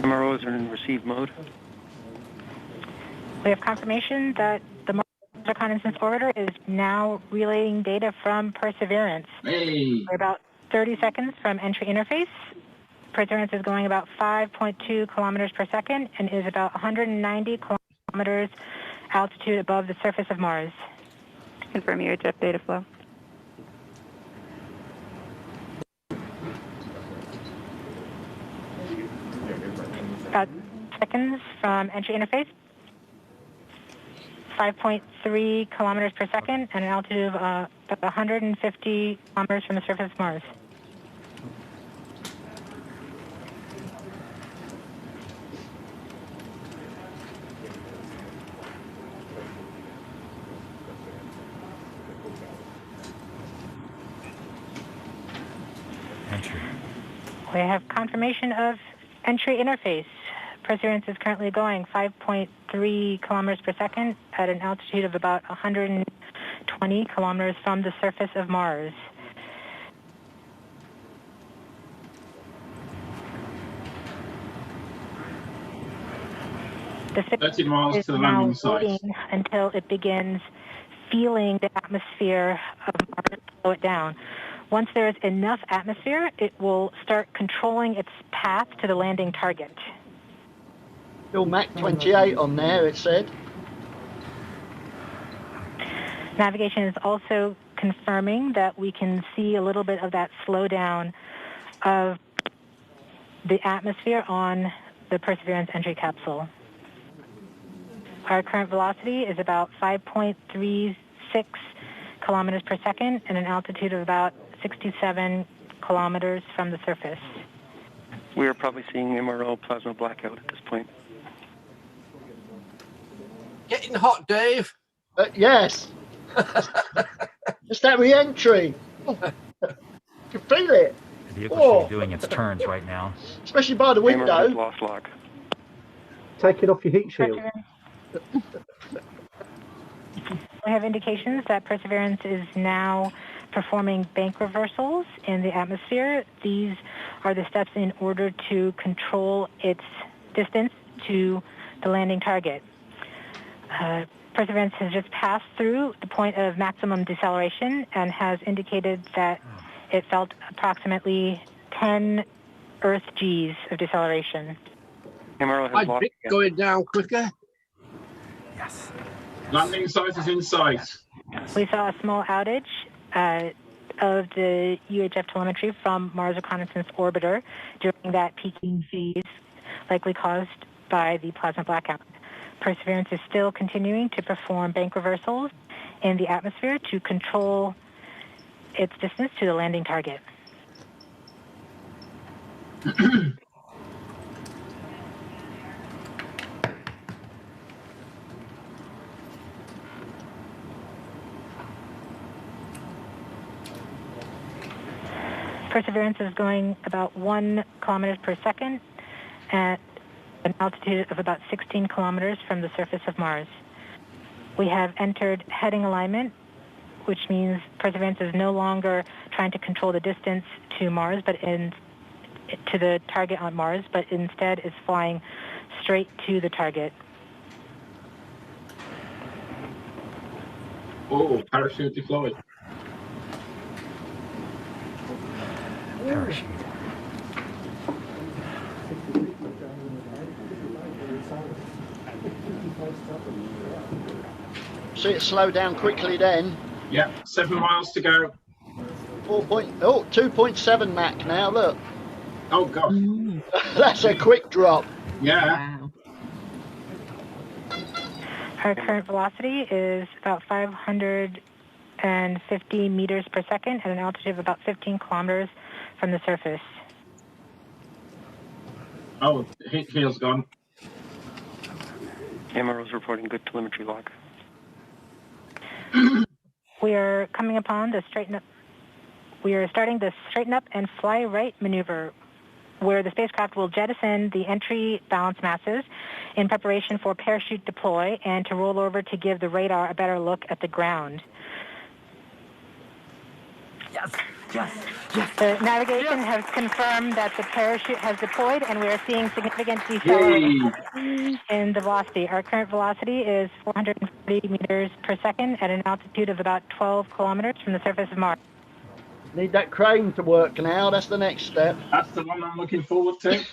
MROs are in receive mode. We have confirmation that the Mars Reconnaissance Orbiter is now relaying data from Perseverance. Hey. We're about 30 seconds from entry interface. Perseverance is going about 5.2 kilometers per second and is about 190 kilometers altitude above the surface of Mars. Confirm your jet data flow. About seconds from entry interface. 5.3 kilometers per second and an altitude of about 150 kilometers from the surface of Mars. Entry. We have confirmation of entry interface. Perseverance is currently going 5.3 kilometers per second at an altitude of about 120 kilometers from the surface of Mars. The 30 miles is to the now landing site. waiting until it begins feeling the atmosphere of Mars slow it down. Once there is enough atmosphere, it will start controlling its path to the landing target. Still Mach 28 on there, it said. Navigation is also confirming that we can see a little bit of that slowdown of the atmosphere on the Perseverance entry capsule. Our current velocity is about 5.36 kilometers per second and an altitude of about 67 kilometers from the surface. We are probably seeing MRO plasma blackout at this point. Getting hot, Dave. Yes. It's that re-entry. You can feel it. The vehicle should be doing its turns right now. Especially by the window. Lost lock. Take it off your heat shield. We have indications that Perseverance is now performing bank reversals in the atmosphere. These are the steps in order to control its distance to the landing target. Perseverance has just passed through the point of maximum deceleration and has indicated that it felt approximately 10 Earth Gs of deceleration. MRO My has lost. dick going down quicker. Yes. Landing site is in sight. We saw a small outage of the UHF telemetry from Mars Reconnaissance Orbiter during that peaking phase, likely caused by the plasma blackout. Perseverance is still continuing to perform bank reversals in the atmosphere to control its distance to the landing target. Perseverance is going about 1 kilometers per second at an altitude of about 16 kilometers from the surface of Mars. We have entered heading alignment, which means Perseverance is no longer trying to control the distance to Mars, to the target on Mars, but instead is flying straight to the target. Oh, parachute deployed. Parachute. See it slow down quickly then. Yeah, 7 miles to go. 2.7 Mach now, look. Oh, God. That's a quick drop. Yeah. Wow. Our current velocity is about 550 meters per second at an altitude of about 15 kilometers from the surface. Oh, heel's gone. MRO's reporting good telemetry log. We are coming upon the straighten up. We are starting the straighten up and fly right maneuver, where the spacecraft will jettison the entry balance masses in preparation for parachute deploy and to roll over to give the radar a better look at the ground. Yes. The navigation has confirmed that the parachute has deployed, and we are seeing significant deceleration in the velocity. Our current velocity is 440 meters per second at an altitude of about 12 kilometers from the surface of Mars. Need that crane to work now. That's the next step. That's the one I'm looking forward to.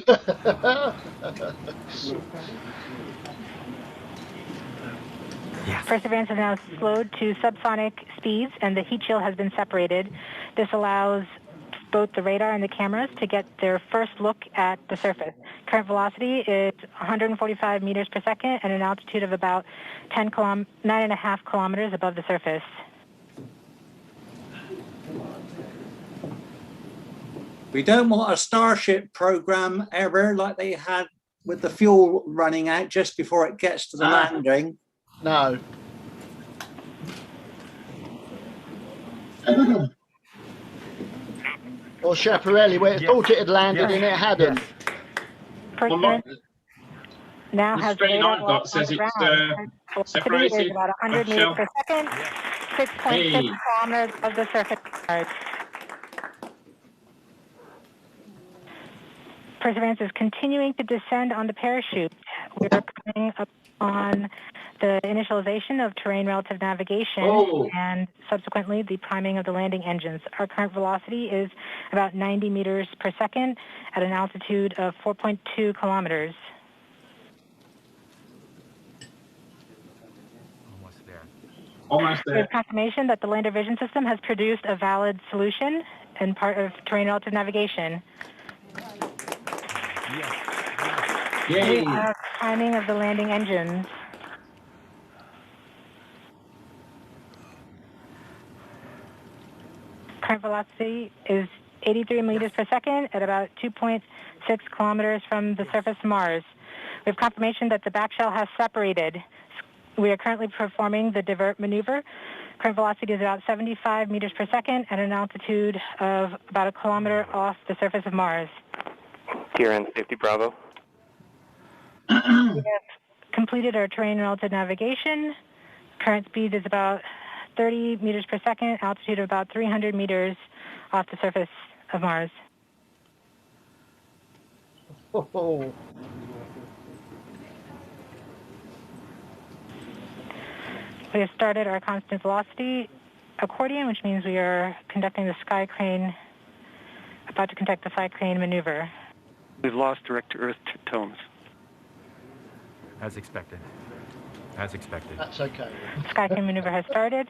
Yes. Perseverance is now slowed to subsonic speeds, and the heat shield has been separated. This allows both the radar and the cameras to get their first look at the surface. Current velocity is 145 meters per second at an altitude of about 9.5 kilometers above the surface. We don't want a Starship program error like they had with the fuel running out just before it gets to the landing. No. Or Schiaparelli, where it thought it had landed and it hadn't. Perseverance now The has strain radar I've got says on the it's ground. Velocity is about 100 meters per second, 6.6 kilometers of the surface of Mars. Perseverance is continuing to descend on the parachute. We are coming up on the initialization of terrain relative navigation and subsequently the priming of the landing engines. Our current velocity is about 90 meters per second at an altitude of 4.2 kilometers. Almost We there. have confirmation that the lander vision system has produced a valid solution and part of terrain relative navigation. Yay. We have timing of the landing engines. Current velocity is 83 meters per second at about 2.6 kilometers from the surface of Mars. We have confirmation that the back shell has separated. We are currently performing the divert maneuver. Current velocity is about 75 meters per second at an altitude of about a kilometer off the surface of Mars. TRN 50 Bravo. We have completed our terrain relative navigation. Current speed is about 30 meters per second, altitude of about 300 meters off the surface of Mars. Oh. We have started our constant velocity accordion, which means we are conducting the sky crane, about to conduct the sky crane maneuver. We've lost direct-to-Earth tones. As expected. As expected. That's okay. Sky crane maneuver has started.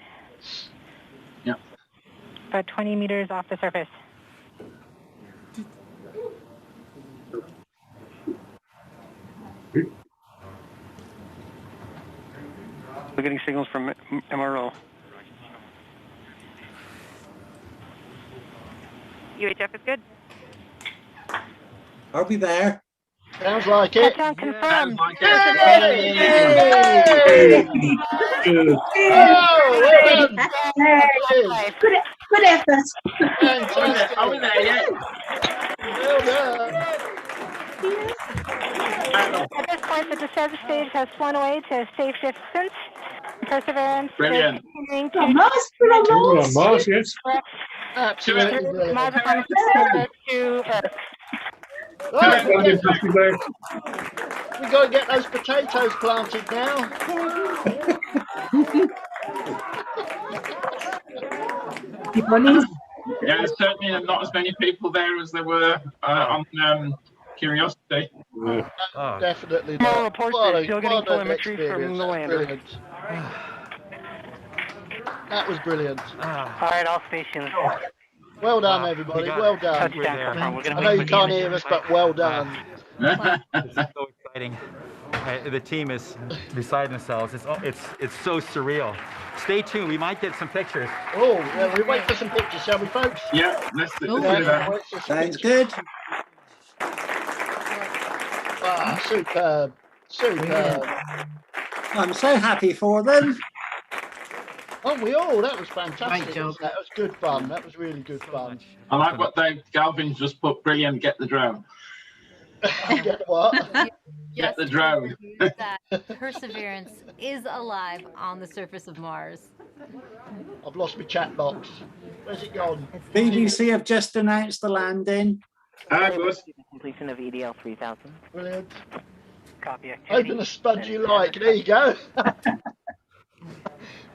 Yeah. about 20 meters off the surface. We're getting signals from MRO. UHF is good. Are we there? Sounds like it. Touchdown confirmed. Good effort. Fantastic. Are we there yet? Well done. At this point, the descent stage has flown away to safe distance. Perseverance Brilliant. is continuing to Mars, yes. Absolutely brilliant. Mars to Earth. Right, we got to get those potatoes planted now. Yeah, there's certainly not as many people there as there were on Curiosity. Definitely No not. reports What are a- still getting what an telemetry from experience. the That's lander. brilliant. That was brilliant. All right, all stations. Well done, everybody. Well done. Touchdown confirmed. We're I going to know wait you for the can't image. hear us, but well done. It's so exciting. The team is beside themselves. It's so surreal. Stay tuned. We might get some pictures. Oh, yeah, we wait for some pictures, shall we, folks? Yeah, let's do Yeah, that. wait for some Sounds pictures. good. Ah, superb. Superb. I'm so happy for them. Oh, we all. That was fantastic. Great job. That was good fun. That was really good fun. I like what Dave Galvin just put. Brilliant. Get the drone. Get what? Get the drone. That Perseverance is alive on the surface of Mars. I've lost my chat box. Where's it gone? BBC have just announced the landing. Good. Completion of EDL 3000. Brilliant. Copy activity. Open a spud you like. There you go.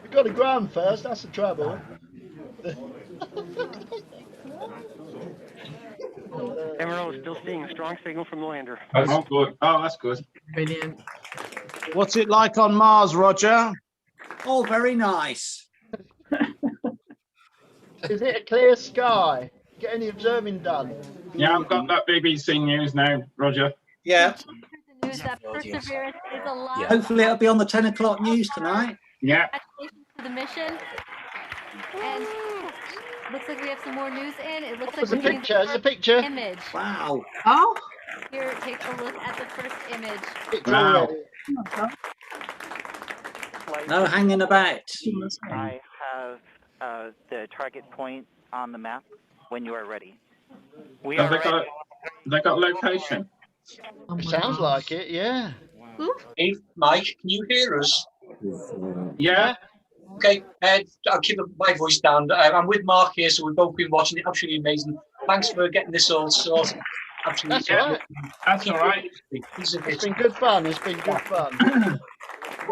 We've got to ground first. That's the trouble. MRO is still seeing a strong signal from the lander. Oh, good. Oh, that's good. Brilliant. What's it like on Mars, Roger? Oh, very nice. Is it a clear sky? Get any observing done? Yeah, I've got that BBC News now, Roger. Yeah. The news that Perseverance is alive. Hopefully it'll be on the 10 o'clock news tonight. Yeah. Congratulations for the mission. And looks like we have some more news in. It looks like There's a we're getting picture. the There's a first picture. image. Wow. Oh. Here, take a look at the first image. Picture Wow. already. No hanging about. I have the target point on the map when you are ready. We Have are they ready. got location? It sounds like it, yeah. Hey, Mike, can you hear us? Yeah. Okay, I'll keep my voice down. I'm with Mark here, so we've both been watching it. Absolutely amazing. Thanks for getting this all sorted. Absolutely. That's all right. That's all right. It's been good fun. It's been good fun.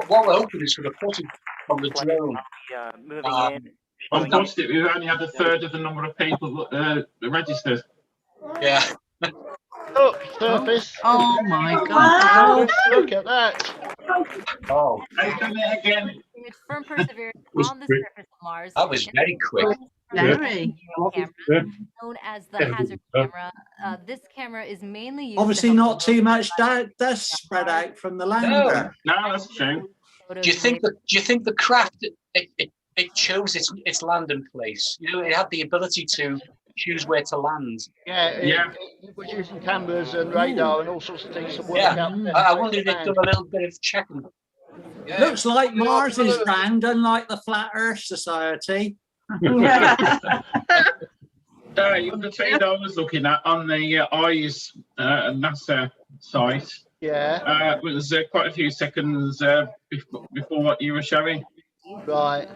What we're hoping is for the footage from the drone. Moving in. Unfortunately, we've only had a third of the number of people registered. Yeah. Look, surface. Oh my God. Wow. Look at that. Oh. I've done it again. Image from Perseverance on the surface of Mars. That was very quick. Very. Camera, known as the hazard camera. This camera is mainly used. Obviously not too much dust spread out from the lander. No, that's true. Do you think the craft it chose its landing place? You know, it had the ability to choose where to land. Yeah, it was using cameras and radar and all sorts of things to work out. I wonder if they've done a little bit of checking. Yeah. Looks like Mars is round, unlike the Flat Earth Society. The feed I was looking at on the EYES NASA site, was quite a few seconds before what you were showing. Right.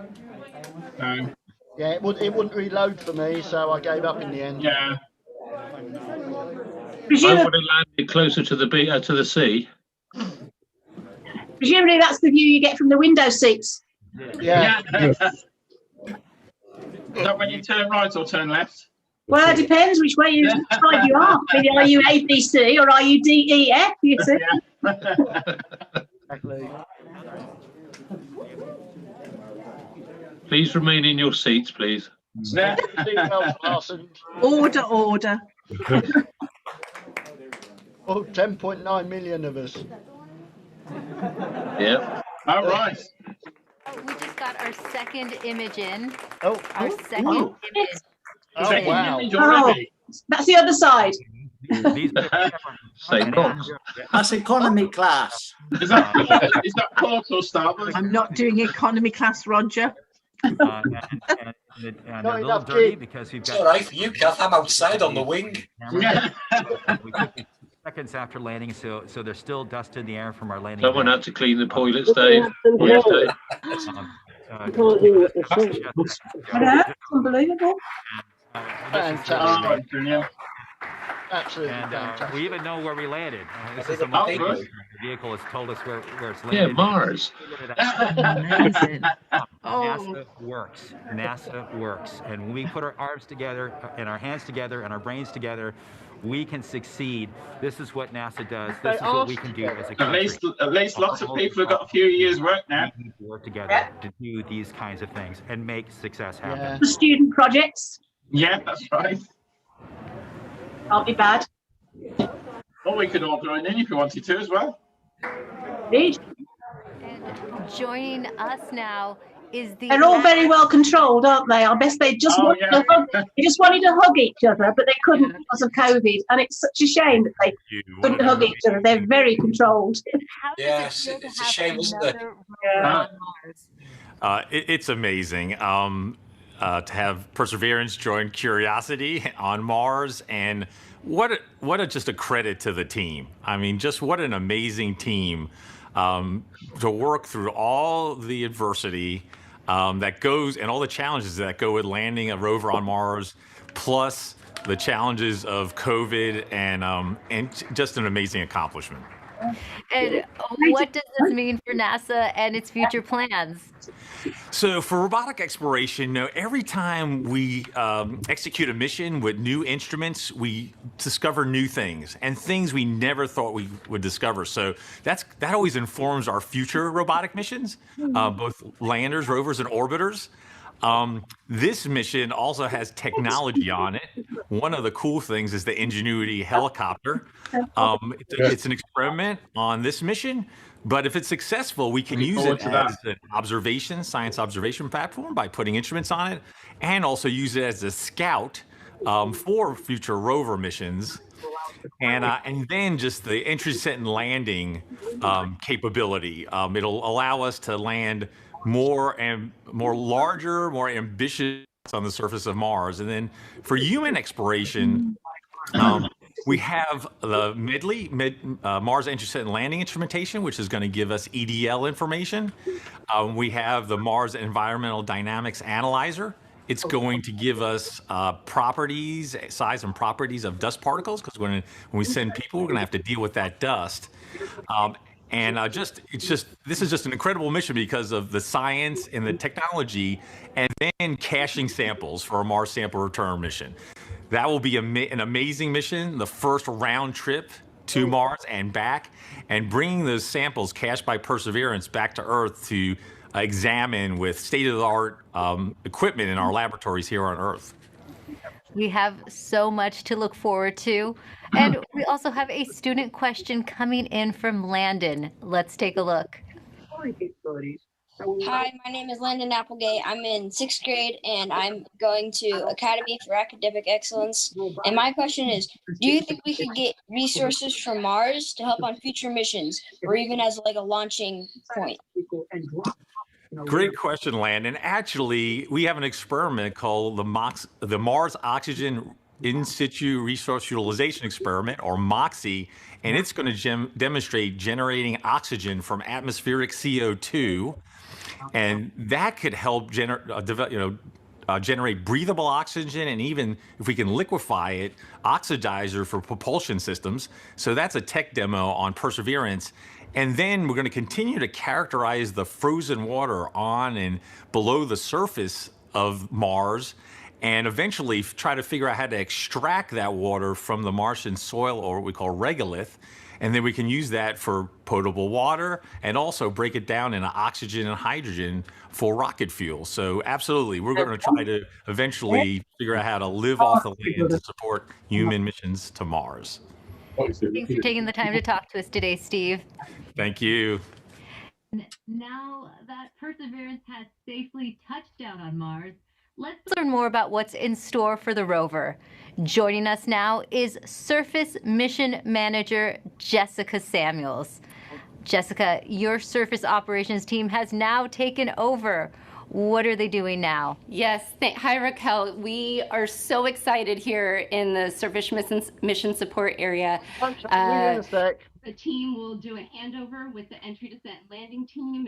Yeah, it wouldn't reload for me, so I gave up in the end. Yeah. I would have landed closer to the sea. Presumably that's the view you get from the window seats. Yeah. Is that when you turn right or turn left? Well, it depends which way you side you are. I mean, are you A, B, C, or are you D, E, F? You see? Exactly. Please remain in your seats, please. Seatbelts fastened. Order. Oh, 10.9 million of us. Yep. All right. We just got our second image in. Oh, our second image. Oh, wow. Oh, that's the other side. Same box. That's economy class. Is that Porto Starbucks? I'm not doing economy class, Roger. And a little dirty because we've got. It's all right for you, Kath. I'm outside on the wing. We took it seconds after landing, so there's still dust in the air from our landing. Someone had to clean the toilets, Dave. Yes, Dave. Unbelievable. Fantastic. Absolutely and fantastic. we even know where we landed. This is the vehicle has told us where it's landed. Yeah, Mars. Amazing. NASA works. NASA works. And when we put our arms together and our hands together and our brains together, we can succeed. This is what NASA does. This is what we can do as a country. At least lots of people have got a few years' work now. We need to work together to do these kinds of things and make success happen. The student projects. Yeah, that's right. Can't be bad. Or we could all join in if you wanted to as well. Indeed. And joining us now is the. They're all very well controlled, aren't they? I guess they just wanted to hug. They just wanted to hug each other, but they couldn't because of COVID. And it's such a shame that they couldn't hug each other. They're very controlled. Yes, it's a shame, isn't it? It's amazing to have Perseverance join Curiosity on Mars, and just a credit to the team. I mean, just what an amazing team to work through all the adversity that goes and all the challenges that go with landing a rover on Mars, plus the challenges of COVID, and just an amazing accomplishment. And what does this mean for NASA and its future plans? So for robotic exploration, every time we execute a mission with new instruments, we discover new things and things we never thought we would discover. So that always informs our future robotic missions, both landers, rovers, and orbiters. This mission also has technology on it. One of the cool things is the Ingenuity helicopter. It's an experiment on this mission, but if it's successful, we can use it as an science observation platform by putting instruments on it, and also use it as a scout for future rover missions. And then just the entry, descent, and landing capability. It'll allow us to land more larger, more ambitious on the surface of Mars. And then for human exploration, we have the Mars Entry, Descent, and Landing Instrumentation, which is going to give us EDL information. We have the Mars Environmental Dynamics Analyzer. It's going to give us size and properties of dust particles, because when we send people, we're going to have to deal with that dust. This is just an incredible mission because of the science and the technology, and then caching samples for a Mars sample return mission. That will be an amazing mission, the first round trip to Mars and back, and bringing those samples cached by Perseverance back to Earth to examine with state-of-the-art equipment in our laboratories here on Earth. We have so much to look forward to. And we also have a student question coming in from Landon. Let's take a look. Hi, my name is Landon Applegate. I'm in 6th grade and I'm going to Academy for Academic Excellence. And my question is, do you think we could get resources from Mars to help on future missions, or even as like a launching point? Great question, Landon. Actually, we have an experiment called the Mars Oxygen In Situ Resource Utilization Experiment, or MOXIE, and it's going to demonstrate generating oxygen from atmospheric CO2, and that could help generate breathable oxygen, and even if we can liquefy it, oxidizer for propulsion systems. So that's a tech demo on Perseverance. And then we're going to continue to characterize the frozen water on and below the surface of Mars, and eventually try to figure out how to extract that water from the Martian soil, or what we call regolith, and then we can use that for potable water and also break it down into oxygen and hydrogen for rocket fuel. So absolutely, we're going to try to eventually figure out how to live off the land to support human missions to Mars. Thanks for taking the time to talk to us today, Steve. Thank you. Now that Perseverance has safely touched down on Mars, let's learn more about what's in store for the rover. Joining us now is Surface Mission Manager Jessica Samuels. Jessica, your surface operations team has now taken over. What are they doing now? Yes, hi Raquel. We are so excited here in the surface mission support area. The team will do a handover with the entry, descent, landing team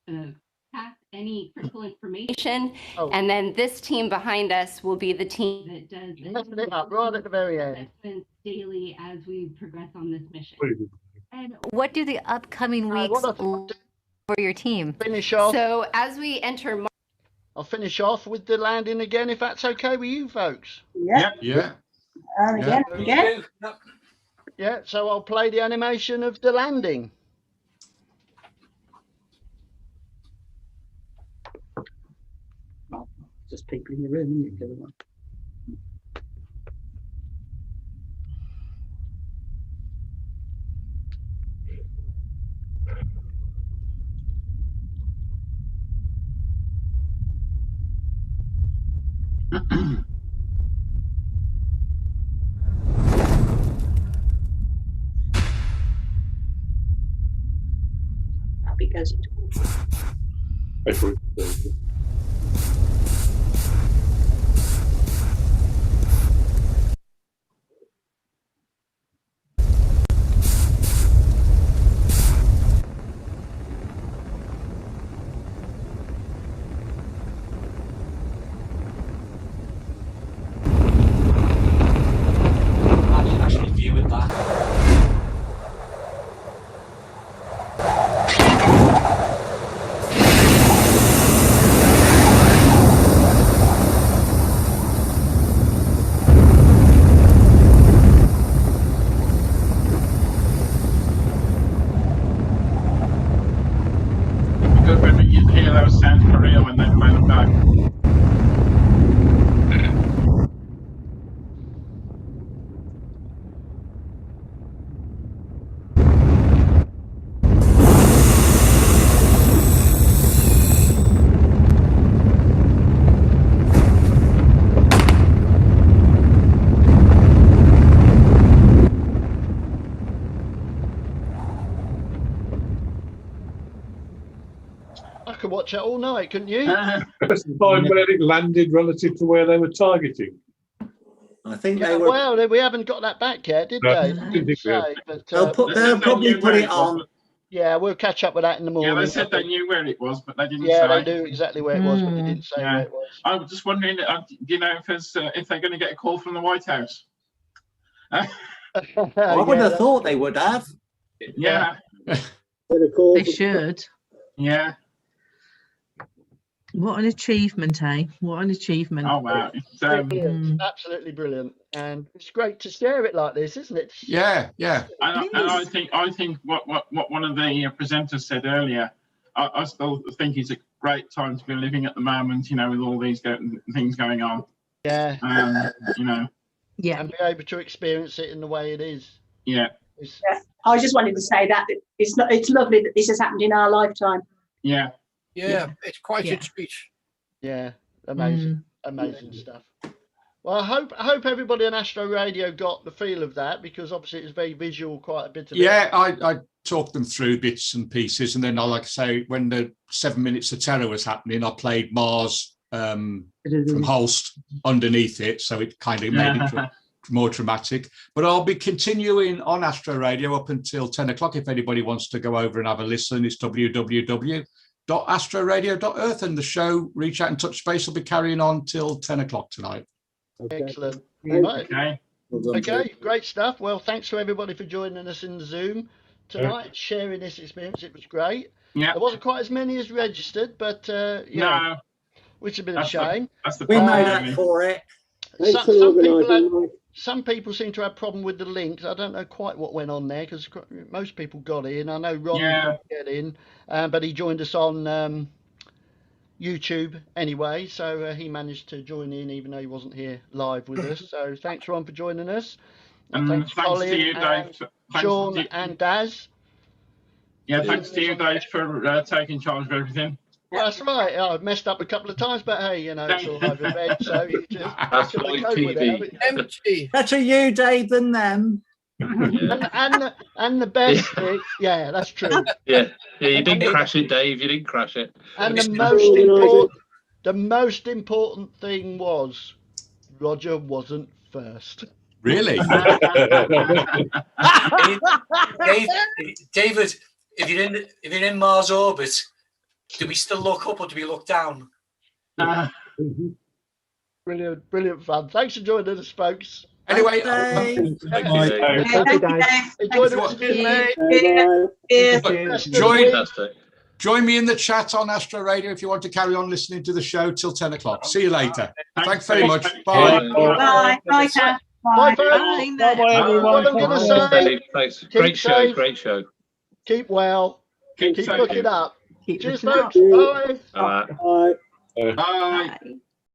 and pass any critical information. And then this team behind us will be the team that does it up right at the very end. Assessments daily as we progress on this mission. And what do the upcoming weeks for your team? Finish off. So as we enter I'll finish off with the landing again, if that's okay with you folks. Yeah. Yeah. Again. Yeah, so I'll play the animation of the landing. Just people in the room, isn't it, everyone? Happy goes into actually viewing that. Good when you hear those sounds for real when they play them back. I could watch it all night, couldn't you? That's the time where it landed relative to where they were targeting. I think Yeah, they were. well, we haven't got that back yet, did No, they? I didn't think we had. But, They'll probably put it on. Yeah, we'll catch up with that in the morning. Yeah, they said they knew where it was, but they didn't Yeah, say. they knew exactly where it was, but they didn't say where it was. I was just wondering, do you know if they're going to get a call from the White House? I would have thought they would have. Yeah. They should. Yeah. What an achievement, eh? What an achievement. Oh, wow. It's, Brilliant. Absolutely brilliant. And it's great to share it like this, isn't it? Yeah, yeah. And I think what one of the presenters said earlier, I still think it's a great time to be living at the moment, you know, with all these things going on. Yeah. You know. Yeah. And be able to experience it in the way it is. Yeah. Yeah. I just wanted to say that it's lovely that this has happened in our lifetime. Yeah. Yeah, it's quite a treat. Yeah, amazing, amazing stuff. Well, I hope everybody on Astro Radio got the feel of that, because obviously it's very visual, quite a bit of it. Yeah, I talked them through bits and pieces, and then like I say, when the 7 minutes of terror was happening, I played Mars from Holst underneath it, so it kind of made it more dramatic. But I'll be continuing on Astro Radio up until 10 o'clock. If anybody wants to go over and have a listen, it's www.astroradio.earth, and the show Reach Out and Touch Space will be carrying on till 10 o'clock tonight. Excellent. Okay. Okay, great stuff. Well, thanks to everybody for joining us in the Zoom tonight, sharing this experience. It was great. Yeah. There wasn't quite as many as registered, but yeah. No. which has been a shame. We made up for it. Some people seem to have a problem with the links. I don't know quite what went on there because most people got in. I know Ron didn't get in, but he joined us on YouTube anyway, so he managed to join in even though he wasn't here live with us. So thanks, Ron, for joining us. And thanks Colin, to you, Dave. Sean and Daz. Yeah, thanks to you, Dave, for taking charge of everything. Well, that's right. I've messed up a couple of times, but hey, you know, it's all live event, so you just That's cope TV. with it. Empty. Better you, Dave, than them. And the best thing, yeah, that's true. Yeah, you didn't crash it, Dave. You didn't crash it. And the most important thing was Roger wasn't first. Really? David, if you're in Mars orbit, do we still look up or do we look down? Brilliant fun. Thanks for joining us, folks. Anyway, join me in the chat on Astro Radio if you want to carry on listening to the show till 10 o'clock. See you later. Thanks very much. Bye. Bye. Bye, Kat. Bye, folks. Bye, everyone. Thanks. Great show. Great show. Keep well. Keep looking up. Keep Cheers, looking up. folks. Bye. Bye. Bye.